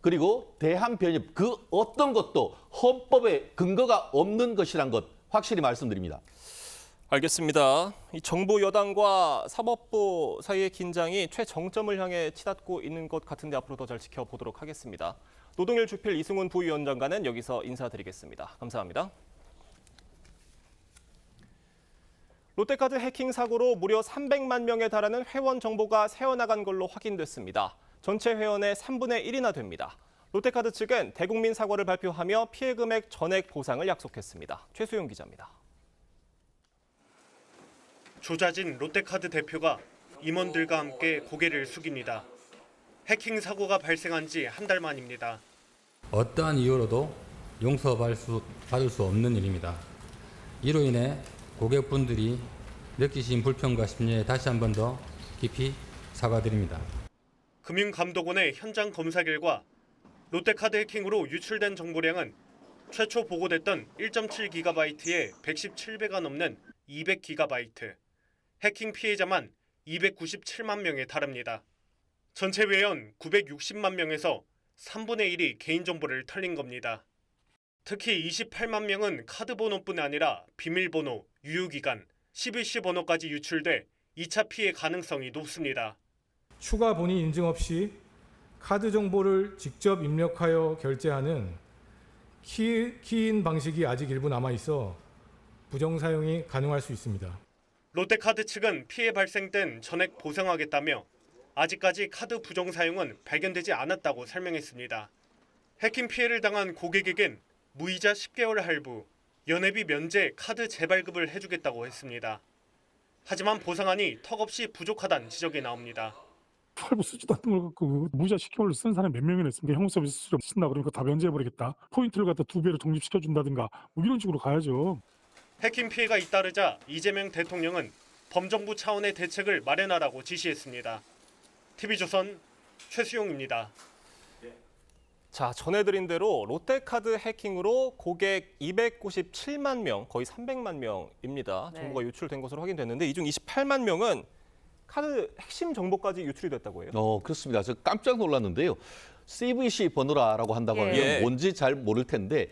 그리고 대한변협 그 어떤 것도 헌법에 근거가 없는 것이란 것 확실히 말씀드립니다. 알겠습니다. 이 정부 여당과 사법부 사이의 긴장이 최정점을 향해 치닫고 있는 것 같은데 앞으로 더 잘 지켜보도록 하겠습니다. 노동일 주필 이승훈 부위원장과는 여기서 인사드리겠습니다. 감사합니다. 롯데카드 해킹 사고로 무려 300만 명에 달하는 회원 정보가 새어나간 걸로 확인됐습니다. 전체 회원의 3분의 1이나 됩니다. 롯데카드 측은 대국민 사과를 발표하며 피해 금액 전액 보상을 약속했습니다. 최수용 기자입니다. 조자진 롯데카드 대표가 임원들과 함께 고개를 숙입니다. 해킹 사고가 발생한 지 한 달 만입니다. 어떠한 이유로도 용서받을 수 없는 일입니다. 이로 인해 고객분들이 느끼신 불편과 심려에 다시 한 번 더 깊이 사과드립니다. 금융감독원의 현장 검사 결과 롯데카드 해킹으로 유출된 정보량은 최초 보고됐던 1.7GB에 117배가 넘는 200GB, 해킹 피해자만 297만 명에 달합니다. 전체 회원 960만 명에서 3분의 1이 개인정보를 털린 겁니다. 특히 28만 명은 카드 번호뿐 아니라 비밀번호, 유효기간, CVC 번호까지 유출돼 2차 피해 가능성이 높습니다. 추가 본인 인증 없이 카드 정보를 직접 입력하여 결제하는 키인 방식이 아직 일부 남아있어 부정 사용이 가능할 수 있습니다. 롯데카드 측은 피해 발생 땐 전액 보상하겠다며 아직까지 카드 부정 사용은 발견되지 않았다고 설명했습니다. 해킹 피해를 당한 고객에겐 무이자 10개월 할부, 연회비 면제 카드 재발급을 해주겠다고 했습니다. 하지만 보상안이 턱없이 부족하다는 지적이 나옵니다. 할부 쓰지도 않는 걸 갖고 무이자 10개월로 쓴 사람이 몇 명이나 있으니까 형용 서비스 수수료 쓴다 그러니까 다 면제해버리겠다. 포인트를 갖다 2배로 적립시켜준다든가 뭐 이런 식으로 가야죠. 해킹 피해가 잇따르자 이재명 대통령은 범정부 차원의 대책을 마련하라고 지시했습니다. TV조선 최수용입니다. 자, 전해드린 대로 롯데카드 해킹으로 고객 297만 명, 거의 300만 명입니다. 네. 정보가 유출된 것으로 확인됐는데 이 중 28만 명은 카드 핵심 정보까지 유출이 됐다고 해요. 그렇습니다. 저 깜짝 놀랐는데요. CVC 번호라고 한다고 하면 예. 뭔지 잘 모를 텐데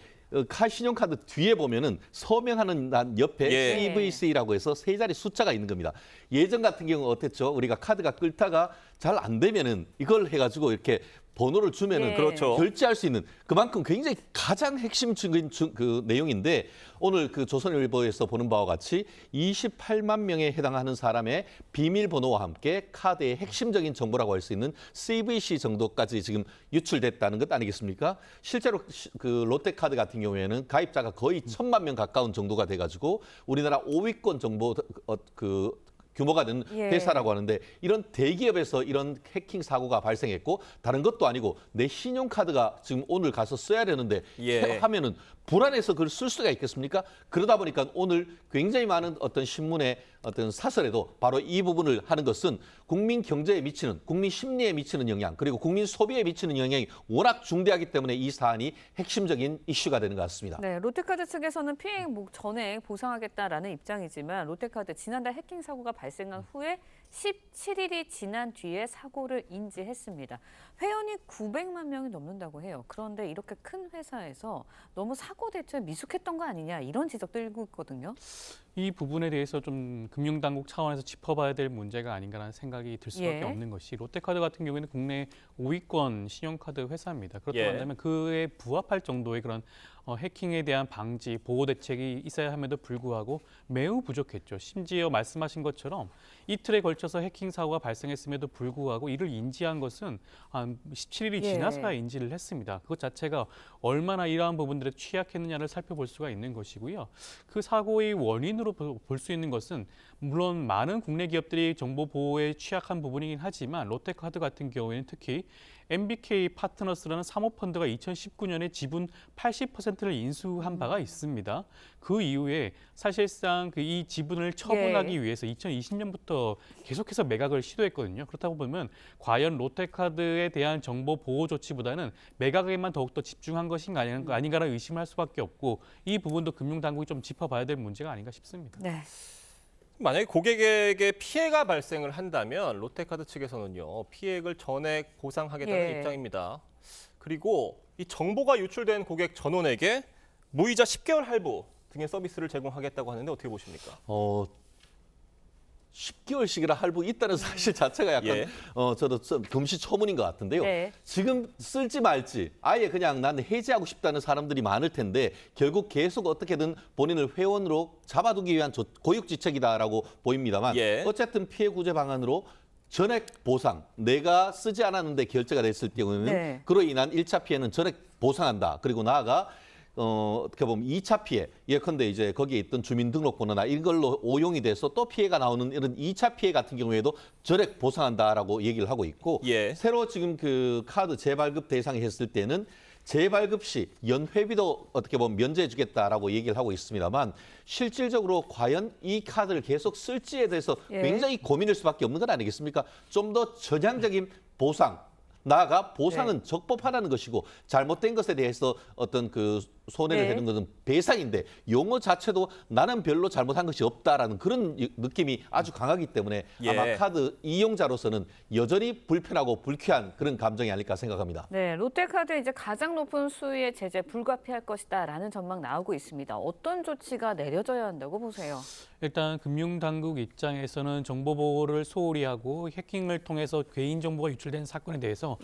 신용카드 뒤에 보면은 서명하는 난 옆에 예. CVC라고 해서 세 자리 숫자가 있는 겁니다. 예전 같은 경우 어땠죠? 우리가 카드가 끓다가 잘 안 되면은 이걸 해가지고 이렇게 번호를 주면은 예. 그렇죠. 결제할 수 있는 그만큼 굉장히 가장 핵심적인 그 내용인데 오늘 그 조선일보에서 보는 바와 같이 28만 명에 해당하는 사람의 비밀번호와 함께 카드의 핵심적인 정보라고 할 수 있는 CVC 정도까지 지금 유출됐다는 것 아니겠습니까? 실제로 그 롯데카드 같은 경우에는 가입자가 거의 1,000만 명 가까운 정도가 돼가지고 우리나라 5위권 정보 규모가 되는 예. 회사라고 하는데 이런 대기업에서 이런 해킹 사고가 발생했고 다른 것도 아니고 내 신용카드가 지금 오늘 가서 써야 되는데 예. 하면은 불안해서 그걸 쓸 수가 있겠습니까? 그러다 보니까 오늘 굉장히 많은 어떤 신문의 어떤 사설에도 바로 이 부분을 하는 것은 국민 경제에 미치는, 국민 심리에 미치는 영향, 그리고 국민 소비에 미치는 영향이 워낙 중대하기 때문에 이 사안이 핵심적인 이슈가 되는 것 같습니다. 네, 롯데카드 측에서는 피해 전액 보상하겠다라는 입장이지만 롯데카드 지난달 해킹 사고가 발생한 후에 17일이 지난 뒤에 사고를 인지했습니다. 회원이 900만 명이 넘는다고 해요. 그런데 이렇게 큰 회사에서 너무 사고 대처에 미숙했던 거 아니냐 이런 지적도 일고 있거든요. 이 부분에 대해서 좀 금융당국 차원에서 짚어봐야 될 문제가 아닌가라는 생각이 들 수밖에 예. 없는 것이 롯데카드 같은 경우에는 국내 5위권 신용카드 회사입니다. 그렇다고 예. 한다면 그에 부합할 정도의 그런 해킹에 대한 방지, 보호 대책이 있어야 함에도 불구하고 매우 부족했죠. 심지어 말씀하신 것처럼 이틀에 걸쳐서 해킹 사고가 발생했음에도 불구하고 이를 인지한 것은 한 17일이 예. 지나서야 인지를 했습니다. 그것 자체가 얼마나 이러한 부분들에 취약했느냐를 살펴볼 수가 있는 것이고요. 그 사고의 원인으로 볼 수 있는 것은 물론 많은 국내 기업들이 정보 보호에 취약한 부분이긴 하지만 롯데카드 같은 경우에는 특히 MBK 파트너스라는 사모펀드가 2019년에 지분 80%를 인수한 바가 있습니다. 그 이후에 사실상 이 지분을 처분하기 위해서 2020년부터 계속해서 매각을 시도했거든요. 그렇다고 보면 과연 롯데카드에 대한 정보 보호 조치보다는 매각에만 더욱더 집중한 것인가 아닌가라는 의심을 할 수밖에 없고 이 부분도 금융당국이 좀 짚어봐야 될 문제가 아닌가 싶습니다. 네. 만약에 고객에게 피해가 발생을 한다면 롯데카드 측에서는요. 피해액을 전액 보상하겠다는 예. 입장입니다. 그리고 이 정보가 유출된 고객 전원에게 무이자 10개월 할부 등의 서비스를 제공하겠다고 하는데 어떻게 보십니까? 10개월씩이나 할부 있다는 사실 자체가 약간 저도 좀 금시초문인 것 같은데요. 네. 지금 쓸지 말지 아예 그냥 나는 해지하고 싶다는 사람들이 많을 텐데 결국 계속 어떻게든 본인을 회원으로 잡아두기 위한 고육지책이다라고 보입니다만 어쨌든 피해 구제 방안으로 전액 보상, 내가 쓰지 않았는데 결제가 됐을 경우에는 그로 인한 1차 피해는 전액 보상한다. 그리고 나아가 어떻게 보면 2차 피해, 예컨대 이제 거기에 있던 주민등록번호나 이걸로 오용이 돼서 또 피해가 나오는 이런 2차 피해 같은 경우에도 전액 보상한다라고 얘기를 하고 있고 새로 지금 그 카드 재발급 대상이 했을 때는 재발급 시 연회비도 어떻게 보면 면제해 주겠다라고 얘기를 하고 있습니다만 실질적으로 과연 이 카드를 계속 쓸지에 대해서 굉장히 고민일 수밖에 없는 건 아니겠습니까? 좀 더 전향적인 보상, 나아가 보상은 적법하다는 것이고 잘못된 것에 대해서 어떤 그 손해를 되는 것은 배상인데 용어 자체도 나는 별로 잘못한 것이 없다라는 그런 느낌이 아주 강하기 때문에 아마 카드 이용자로서는 여전히 불편하고 불쾌한 그런 감정이 아닐까 생각합니다. 네, 롯데카드 이제 가장 높은 수위의 제재 불가피할 것이다라는 전망 나오고 있습니다. 어떤 조치가 내려져야 한다고 보세요? 일단 금융당국 입장에서는 정보 보호를 소홀히 하고 해킹을 통해서 개인정보가 유출된 사건에 대해서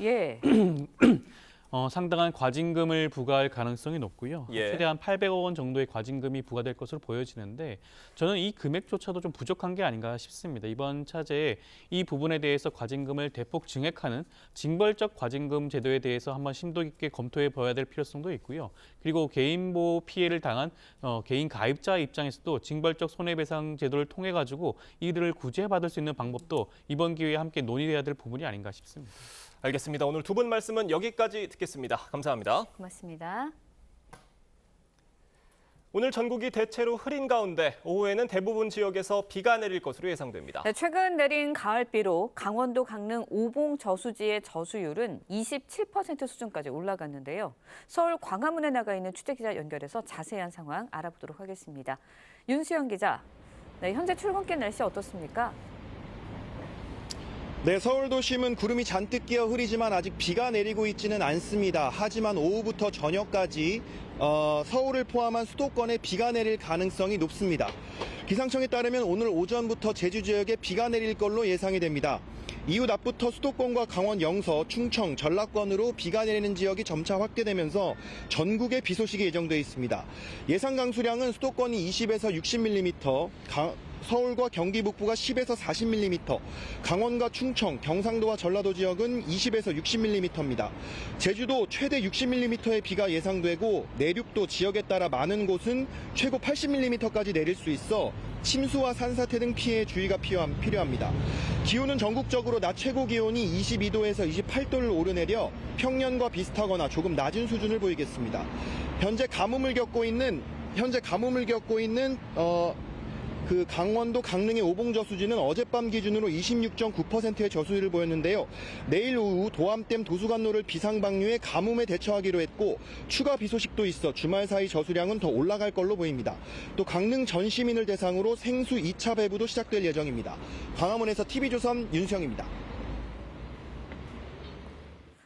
상당한 과징금을 부과할 가능성이 높고요. 최대한 800억 원 정도의 과징금이 부과될 것으로 보여지는데 저는 이 금액조차도 좀 부족한 게 아닌가 싶습니다. 이번 차제에 이 부분에 대해서 과징금을 대폭 증액하는 징벌적 과징금 제도에 대해서 한번 심도 깊게 검토해 봐야 될 필요성도 있고요. 그리고 개인보호 피해를 당한 개인 가입자 입장에서도 징벌적 손해배상 제도를 통해 가지고 이들을 구제받을 수 있는 방법도 이번 기회에 함께 논의돼야 될 부분이 아닌가 싶습니다. 알겠습니다. 오늘 두 분 말씀은 여기까지 듣겠습니다. 감사합니다. 고맙습니다. 오늘 전국이 대체로 흐린 가운데 오후에는 대부분 지역에서 비가 내릴 것으로 예상됩니다. 네, 최근 내린 가을비로 강원도 강릉 오봉 저수지의 저수율은 27% 수준까지 올라갔는데요. 서울 광화문에 나가 있는 취재기자 연결해서 자세한 상황 알아보도록 하겠습니다. 윤수영 기자, 현재 출근길 날씨 어떻습니까? 네, 서울 도심은 구름이 잔뜩 끼어 흐리지만 아직 비가 내리고 있지는 않습니다. 하지만 오후부터 저녁까지 서울을 포함한 수도권에 비가 내릴 가능성이 높습니다. 기상청에 따르면 오늘 오전부터 제주 지역에 비가 내릴 걸로 예상이 됩니다. 이후 낮부터 수도권과 강원 영서, 충청, 전라권으로 비가 내리는 지역이 점차 확대되면서 전국에 비 소식이 예정돼 있습니다. 예상 강수량은 수도권이 20에서 60mm, 서울과 경기 북부가 10에서 40mm, 강원과 충청, 경상도와 전라도 지역은 20에서 60mm입니다. 제주도 최대 60mm의 비가 예상되고 내륙도 지역에 따라 많은 곳은 최고 80mm까지 내릴 수 있어 침수와 산사태 등 피해에 주의가 필요합니다. 기온은 전국적으로 낮 최고 기온이 22도에서 28도를 오르내려 평년과 비슷하거나 조금 낮은 수준을 보이겠습니다. 현재 가뭄을 겪고 있는 그 강원도 강릉의 오봉저수지는 어젯밤 기준으로 26.9%의 저수율을 보였는데요. 내일 오후 도암댐 도수관로를 비상방류해 가뭄에 대처하기로 했고 추가 비 소식도 있어 주말 사이 저수량은 더 올라갈 걸로 보입니다. 또 강릉 전 시민을 대상으로 생수 2차 배부도 시작될 예정입니다. 광화문에서 TV조선 윤수영입니다.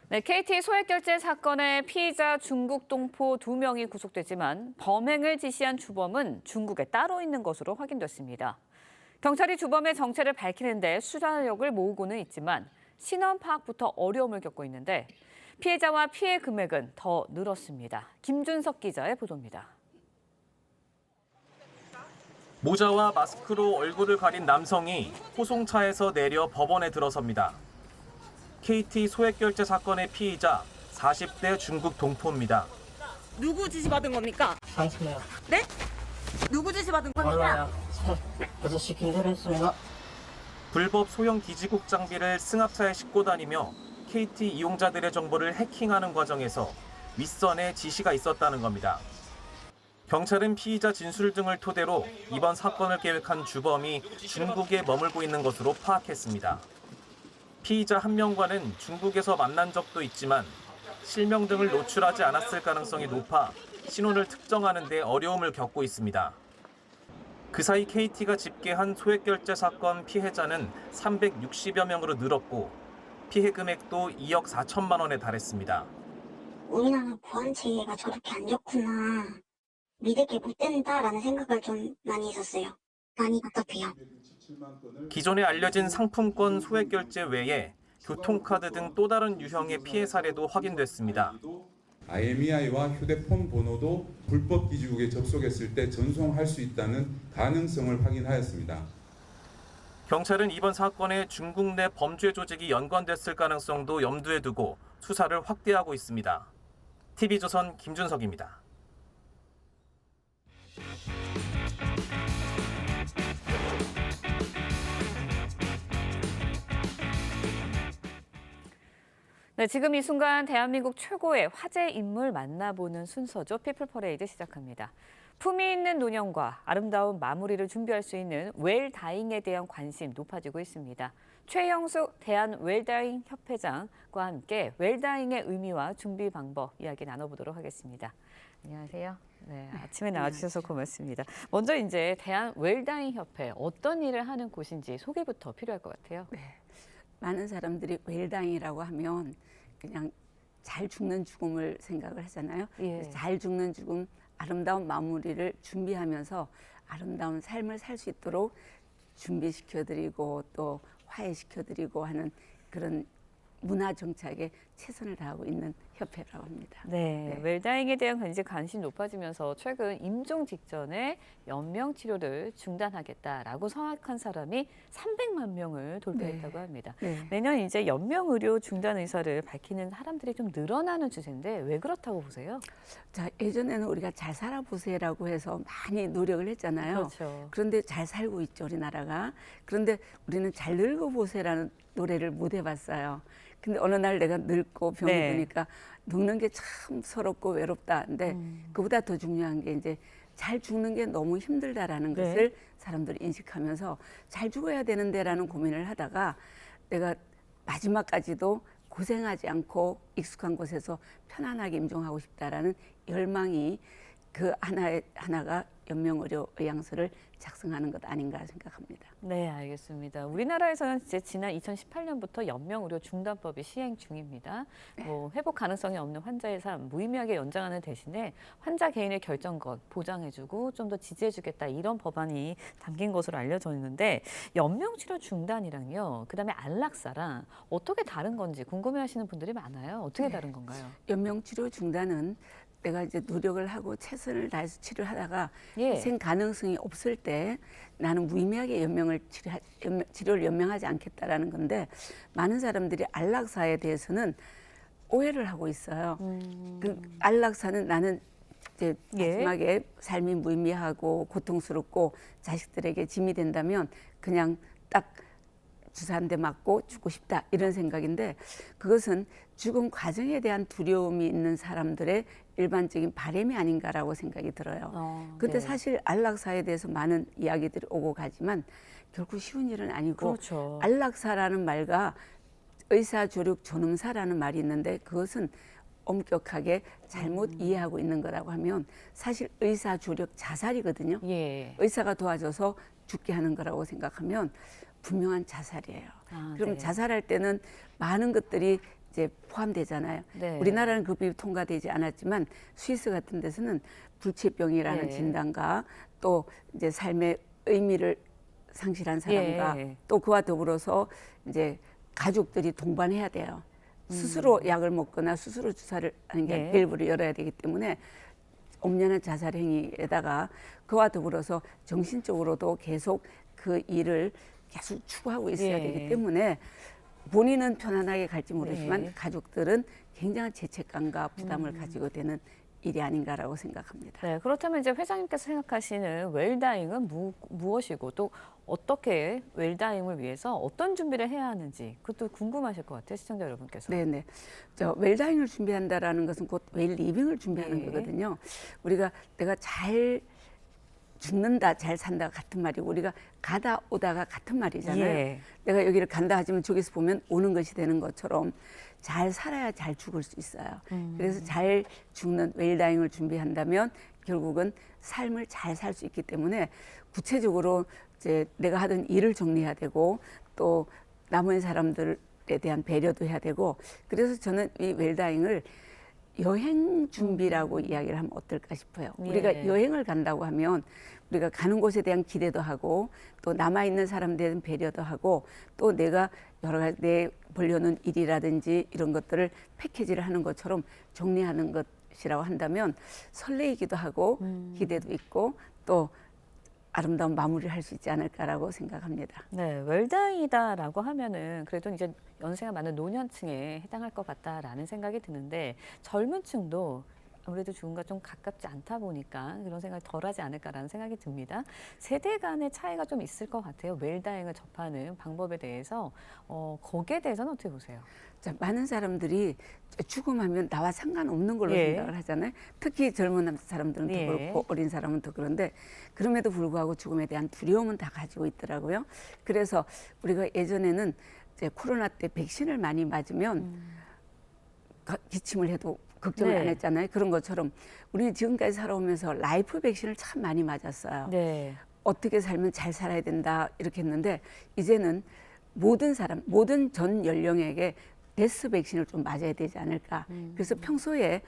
네, KT 소액결제 사건의 피의자 중국 동포 2명이 구속됐지만 범행을 지시한 주범은 중국에 따로 있는 것으로 확인됐습니다. 경찰이 주범의 정체를 밝히는 데 수사력을 모으고는 있지만 신원 파악부터 어려움을 겪고 있는데 피해자와 피해 금액은 더 늘었습니다. 김준석 기자의 보도입니다. 모자와 마스크로 얼굴을 가린 남성이 호송차에서 내려 법원에 들어섭니다. KT 소액결제 사건의 피의자 40대 중국 동포입니다. 누구 지시 받은 겁니까? 당신이요. 네? 누구 지시 받은 겁니까? 몰라요. 그래서 시킨 대로 했습니다. 불법 소형 디지국 장비를 승합차에 싣고 다니며 KT 이용자들의 정보를 해킹하는 과정에서 윗선에 지시가 있었다는 겁니다. 경찰은 피의자 진술 등을 토대로 이번 사건을 계획한 주범이 중국에 머물고 있는 것으로 파악했습니다. 피의자 한 명과는 중국에서 만난 적도 있지만 실명 등을 노출하지 않았을 가능성이 높아 신원을 특정하는 데 어려움을 겪고 있습니다. 그 사이 KT가 집계한 소액결제 사건 피해자는 360여 명으로 늘었고 피해 금액도 2억 4천만 원에 달했습니다. 우리나라 보안 체계가 저렇게 안 좋구나, 믿을 게 못 된다라는 생각을 좀 많이 했었어요. 많이 답답해요. 기존에 알려진 상품권 소액 결제 외에 교통카드 등 또 다른 유형의 피해 사례도 확인됐습니다. IMEI와 휴대폰 번호도 불법 기지국에 접속했을 때 전송할 수 있다는 가능성을 확인하였습니다. 경찰은 이번 사건에 중국 내 범죄 조직이 연관됐을 가능성도 염두에 두고 수사를 확대하고 있습니다. TV조선 김준석입니다. 네, 지금 이 순간 대한민국 최고의 화제 인물 만나보는 순서죠. 피플 퍼레이드 시작합니다. 품위 있는 노년과 아름다운 마무리를 준비할 수 있는 웰다잉에 대한 관심 높아지고 있습니다. 최영수 대한웰다잉 협회장과 함께 웰다잉의 의미와 준비 방법 이야기 나눠보도록 하겠습니다. 안녕하세요. 네, 아침에 나와주셔서 고맙습니다. 먼저 이제 대한웰다잉 협회 어떤 일을 하는 곳인지 소개부터 필요할 것 같아요. 네, 많은 사람들이 웰다잉이라고 하면 그냥 잘 죽는 죽음을 생각을 하잖아요. 예. 잘 죽는 죽음, 아름다운 마무리를 준비하면서 아름다운 삶을 살 수 있도록 준비시켜드리고 또 화해시켜드리고 하는 그런 문화 정착에 최선을 다하고 있는 협회라고 합니다. 네, 웰다잉에 대한 관심 높아지면서 최근 임종 직전에 연명 치료를 중단하겠다라고 서약한 사람이 300만 명을 돌파했다고 합니다. 매년 이제 연명 의료 중단 의사를 밝히는 사람들이 좀 늘어나는 추세인데 왜 그렇다고 보세요? 자, 예전에는 우리가 잘 살아보세요라고 해서 많이 노력을 했잖아요. 그렇죠. 그런데 잘 살고 있죠, 우리나라가. 그런데 우리는 잘 늙어보세요라는 노래를 못 해봤어요. 근데 어느 날 내가 늙고 병이 드니까 늙는 게 참 서럽고 외롭다. 근데 그보다 더 중요한 게 이제 잘 죽는 게 너무 힘들다라는 것을 사람들이 인식하면서 잘 죽어야 되는데라는 고민을 하다가 내가 마지막까지도 고생하지 않고 익숙한 곳에서 편안하게 임종하고 싶다라는 열망이 그 하나가 연명의료의향서를 작성하는 것 아닌가 생각합니다. 네, 알겠습니다. 우리나라에서는 이제 지난 2018년부터 연명의료 중단법이 시행 중입니다. 회복 가능성이 없는 환자의 삶 무의미하게 연장하는 대신에 환자 개인의 결정권 보장해주고 좀 더 지지해주겠다 이런 법안이 담긴 것으로 알려져 있는데 연명치료 중단이랑요, 그다음에 안락사랑 어떻게 다른 건지 궁금해하시는 분들이 많아요. 어떻게 다른 건가요? 연명치료 중단은 내가 이제 노력을 하고 최선을 다해서 치료하다가 희생 가능성이 없을 때 나는 무의미하게 치료를 연명하지 않겠다라는 건데 많은 사람들이 안락사에 대해서는 오해를 하고 있어요. 그 안락사는 나는 이제 마지막에 삶이 무의미하고 고통스럽고 자식들에게 짐이 된다면 그냥 딱 주사 한 대 맞고 죽고 싶다 이런 생각인데 그것은 죽음 과정에 대한 두려움이 있는 사람들의 일반적인 바람이 아닌가라고 생각이 들어요. 근데 사실 안락사에 대해서 많은 이야기들이 오고 가지만 결코 쉬운 일은 아니고 안락사라는 말과 의사조력 존엄사라는 말이 있는데 그것은 엄격하게 잘못 이해하고 있는 거라고 하면 사실 의사조력 자살이거든요. 의사가 도와줘서 죽게 하는 거라고 생각하면 분명한 자살이에요. 그럼 자살할 때는 많은 것들이 이제 포함되잖아요. 우리나라는 그 법이 통과되지 않았지만 스위스 같은 데서는 불치병이라는 진단과 또 이제 삶의 의미를 상실한 사람과 또 그와 더불어서 이제 가족들이 동반해야 돼요. 스스로 약을 먹거나 스스로 주사를 하는 게 밸브를 열어야 되기 때문에 엄연한 자살 행위에다가 그와 더불어서 정신적으로도 계속 그 일을 계속 추구하고 있어야 되기 때문에 본인은 편안하게 갈지 모르지만 가족들은 굉장한 죄책감과 부담을 가지고 되는 일이 아닌가라고 생각합니다. 네, 그렇다면 이제 회장님께서 생각하시는 웰다잉은 무엇이고 또 어떻게 웰다잉을 위해서 어떤 준비를 해야 하는지 그것도 궁금하실 것 같아요, 시청자 여러분께서. 네네. 웰다잉을 준비한다라는 것은 곧 웰리빙을 준비하는 거거든요. 우리가 내가 잘 죽는다, 잘 산다 같은 말이고 우리가 가다 오다가 같은 말이잖아요. 내가 여기를 간다 하지만 저기서 보면 오는 것이 되는 것처럼 잘 살아야 잘 죽을 수 있어요. 그래서 잘 죽는 웰다잉을 준비한다면 결국은 삶을 잘 살 수 있기 때문에 구체적으로 이제 내가 하던 일을 정리해야 되고 또 남은 사람들에 대한 배려도 해야 되고 그래서 저는 이 웰다잉을 여행 준비라고 이야기를 하면 어떨까 싶어요. 우리가 예. 여행을 간다고 하면 우리가 가는 곳에 대한 기대도 하고 또 남아있는 사람들에 대한 배려도 하고 또 내가 여러 가지 내 벌려놓은 일이라든지 이런 것들을 패키지를 하는 것처럼 정리하는 것이라고 한다면 설레이기도 하고 기대도 있고 또 아름다운 마무리를 할 수 있지 않을까라고 생각합니다. 네, 웰다이다라고 하면은 그래도 이제 연세가 많은 노년층에 해당할 것 같다라는 생각이 드는데 젊은 층도 아무래도 죽음과 좀 가깝지 않다 보니까 그런 생각이 덜하지 않을까라는 생각이 듭니다. 세대 간의 차이가 좀 있을 것 같아요. 웰다잉을 접하는 방법에 대해서 거기에 대해서는 어떻게 보세요? 자, 많은 사람들이 죽음하면 나와 상관없는 걸로 예. 생각을 하잖아요. 특히 젊은 사람들은 더 예. 그렇고 어린 사람은 더 그런데 그럼에도 불구하고 죽음에 대한 두려움은 다 가지고 있더라고요. 그래서 우리가 예전에는 이제 코로나 때 백신을 많이 맞으면 기침을 해도 걱정을 네. 안 했잖아요. 그런 것처럼 우리는 지금까지 살아오면서 라이프 백신을 참 많이 맞았어요. 네. 어떻게 살면 잘 살아야 된다 이렇게 했는데 이제는 모든 사람, 모든 전 연령에게 데스 백신을 좀 맞아야 되지 않을까. 그래서 평소에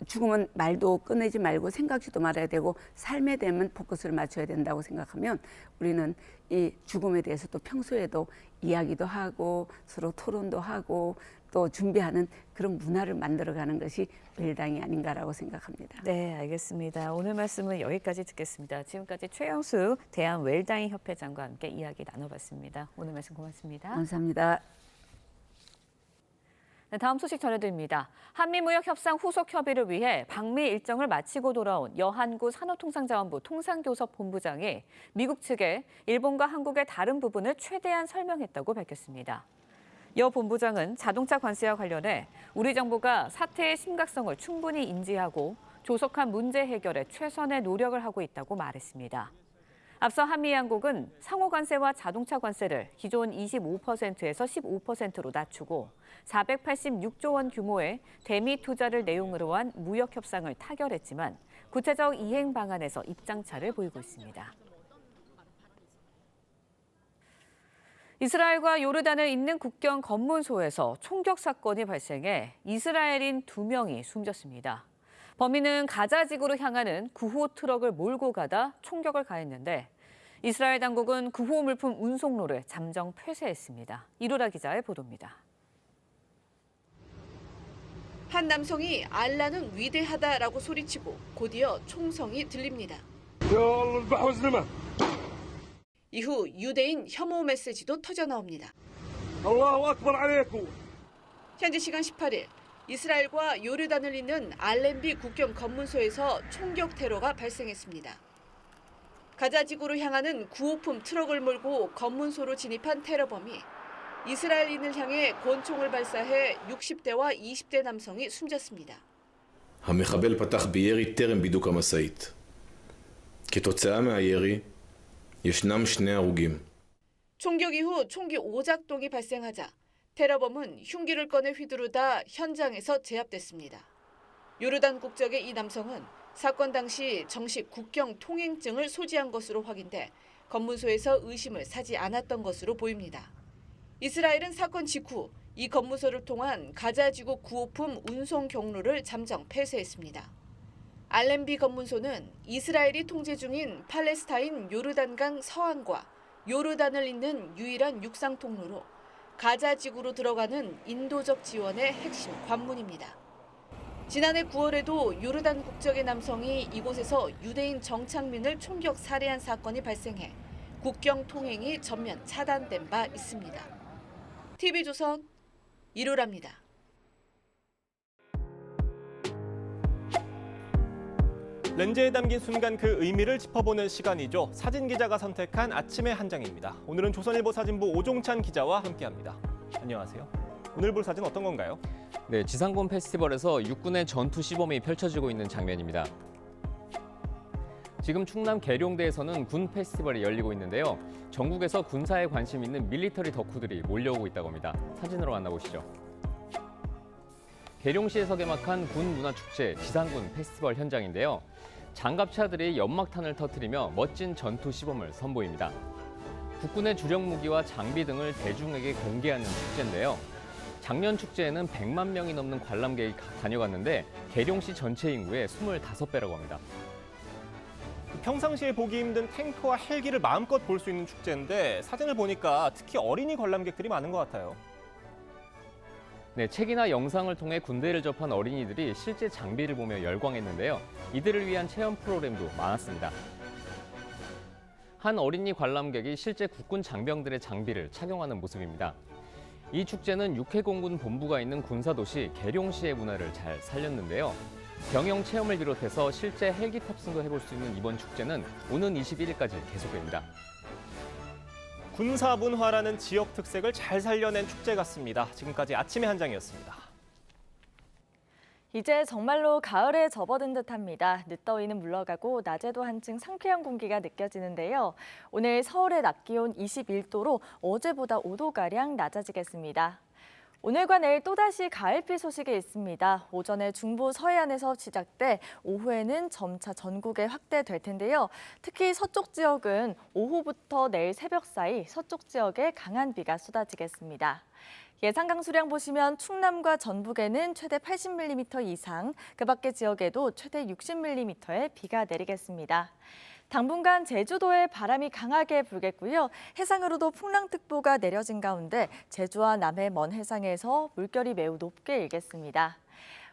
죽으면 말도 꺼내지 말고 생각지도 말아야 되고 삶에 대한 포커스를 맞춰야 된다고 생각하면 우리는 이 죽음에 대해서 또 평소에도 이야기도 하고 서로 토론도 하고 또 준비하는 그런 문화를 만들어가는 것이 웰다잉이 아닌가라고 생각합니다. 네, 알겠습니다. 오늘 말씀은 여기까지 듣겠습니다. 지금까지 최영수 대한 웰다잉 협회장과 함께 이야기 나눠봤습니다. 오늘 말씀 고맙습니다. 감사합니다. 네, 다음 소식 전해드립니다. 한미무역협상 후속 협의를 위해 방미 일정을 마치고 돌아온 여한구 산업통상자원부 통상교섭 본부장이 미국 측에 일본과 한국의 다른 부분을 최대한 설명했다고 밝혔습니다. 여 본부장은 자동차 관세와 관련해 우리 정부가 사태의 심각성을 충분히 인지하고 조속한 문제 해결에 최선의 노력을 하고 있다고 말했습니다. 앞서 한미 양국은 상호 관세와 자동차 관세를 기존 25%에서 15%로 낮추고 486조 원 규모의 대미 투자를 내용으로 한 무역 협상을 타결했지만 구체적 이행 방안에서 입장차를 보이고 있습니다. 이스라엘과 요르단을 잇는 국경 검문소에서 총격 사건이 발생해 이스라엘인 2명이 숨졌습니다. 범인은 가자지구로 향하는 구호 트럭을 몰고 가다 총격을 가했는데 이스라엘 당국은 구호 물품 운송로를 잠정 폐쇄했습니다. 이루라 기자의 보도입니다. 한 남성이 알라는 위대하다라고 소리치고 곧이어 총성이 들립니다. 이후 유대인 혐오 메시지도 터져나옵니다. 현지 시간 18일 이스라엘과 요르단을 잇는 알렌비 국경 검문소에서 총격 테러가 발생했습니다. 가자지구로 향하는 구호품 트럭을 몰고 검문소로 진입한 테러범이 이스라엘인을 향해 권총을 발사해 60대와 20대 남성이 숨졌습니다. המחבל פתח בירי טרם בידוק המשאית. כתוצאה מהירי ישנם שני הרוגים. 총격 이후 총기 오작동이 발생하자 테러범은 흉기를 꺼내 휘두르다 현장에서 제압됐습니다. 요르단 국적의 이 남성은 사건 당시 정식 국경 통행증을 소지한 것으로 확인돼 검문소에서 의심을 사지 않았던 것으로 보입니다. 이스라엘은 사건 직후 이 검문소를 통한 가자지구 구호품 운송 경로를 잠정 폐쇄했습니다. 알렌비 검문소는 이스라엘이 통제 중인 팔레스타인 요르단강 서안과 요르단을 잇는 유일한 육상 통로로 가자지구로 들어가는 인도적 지원의 핵심 관문입니다. 지난해 9월에도 요르단 국적의 남성이 이곳에서 유대인 정착민을 총격 살해한 사건이 발생해 국경 통행이 전면 차단된 바 있습니다. TV조선 이루라입니다. 렌즈에 담긴 순간 그 의미를 짚어보는 시간이죠. 사진 기자가 선택한 아침의 한 장입니다. 오늘은 조선일보 사진부 오종찬 기자와 함께합니다. 안녕하세요. 오늘 볼 사진 어떤 건가요? 네, 지상군 페스티벌에서 육군의 전투 시범이 펼쳐지고 있는 장면입니다. 지금 충남 계룡대에서는 군 페스티벌이 열리고 있는데요. 전국에서 군사에 관심 있는 밀리터리 덕후들이 몰려오고 있다고 합니다. 사진으로 만나보시죠. 계룡시에서 개막한 군문화축제 지상군 페스티벌 현장인데요. 장갑차들이 연막탄을 터뜨리며 멋진 전투 시범을 선보입니다. 국군의 주력 무기와 장비 등을 대중에게 공개하는 축제인데요. 작년 축제에는 100만 명이 넘는 관람객이 다녀갔는데 계룡시 전체 인구의 25배라고 합니다. 평상시에 보기 힘든 탱크와 헬기를 마음껏 볼 수 있는 축제인데 사진을 보니까 특히 어린이 관람객들이 많은 것 같아요. 네, 책이나 영상을 통해 군대를 접한 어린이들이 실제 장비를 보며 열광했는데요. 이들을 위한 체험 프로그램도 많았습니다. 한 어린이 관람객이 실제 국군 장병들의 장비를 착용하는 모습입니다. 이 축제는 육해공군 본부가 있는 군사도시 계룡시의 문화를 잘 살렸는데요. 병영 체험을 비롯해서 실제 헬기 탑승도 해볼 수 있는 이번 축제는 오는 21일까지 계속됩니다. 군사 문화라는 지역 특색을 잘 살려낸 축제 같습니다. 지금까지 아침의 한장이었습니다. 이제 정말로 가을에 접어든 듯합니다. 늦더위는 물러가고 낮에도 한층 상쾌한 공기가 느껴지는데요. 오늘 서울의 낮 기온 21도로 어제보다 5도가량 낮아지겠습니다. 오늘과 내일 또다시 가을비 소식이 있습니다. 오전에 중부 서해안에서 시작돼 오후에는 점차 전국에 확대될 텐데요. 특히 서쪽 지역은 오후부터 내일 새벽 사이 서쪽 지역에 강한 비가 쏟아지겠습니다. 예상 강수량 보시면 충남과 전북에는 최대 80mm 이상, 그 밖의 지역에도 최대 60mm의 비가 내리겠습니다. 당분간 제주도에 바람이 강하게 불겠고요. 해상으로도 풍랑특보가 내려진 가운데 제주와 남해 먼 해상에서 물결이 매우 높게 일겠습니다.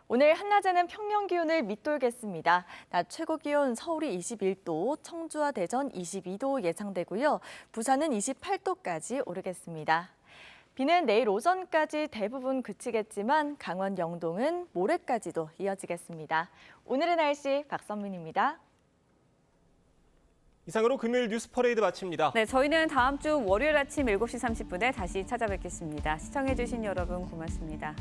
오늘 한낮에는 평년 기온을 밑돌겠습니다. 낮 최고 기온 서울이 21도, 청주와 대전 22도 예상되고요. 부산은 28도까지 오르겠습니다. 비는 내일 오전까지 대부분 그치겠지만 강원 영동은 모레까지도 이어지겠습니다. 오늘의 날씨 박선민입니다. 이상으로 금요일 뉴스 퍼레이드 마칩니다. 네, 저희는 다음 주 월요일 아침 7시 30분에 다시 찾아뵙겠습니다. 시청해주신 여러분 고맙습니다.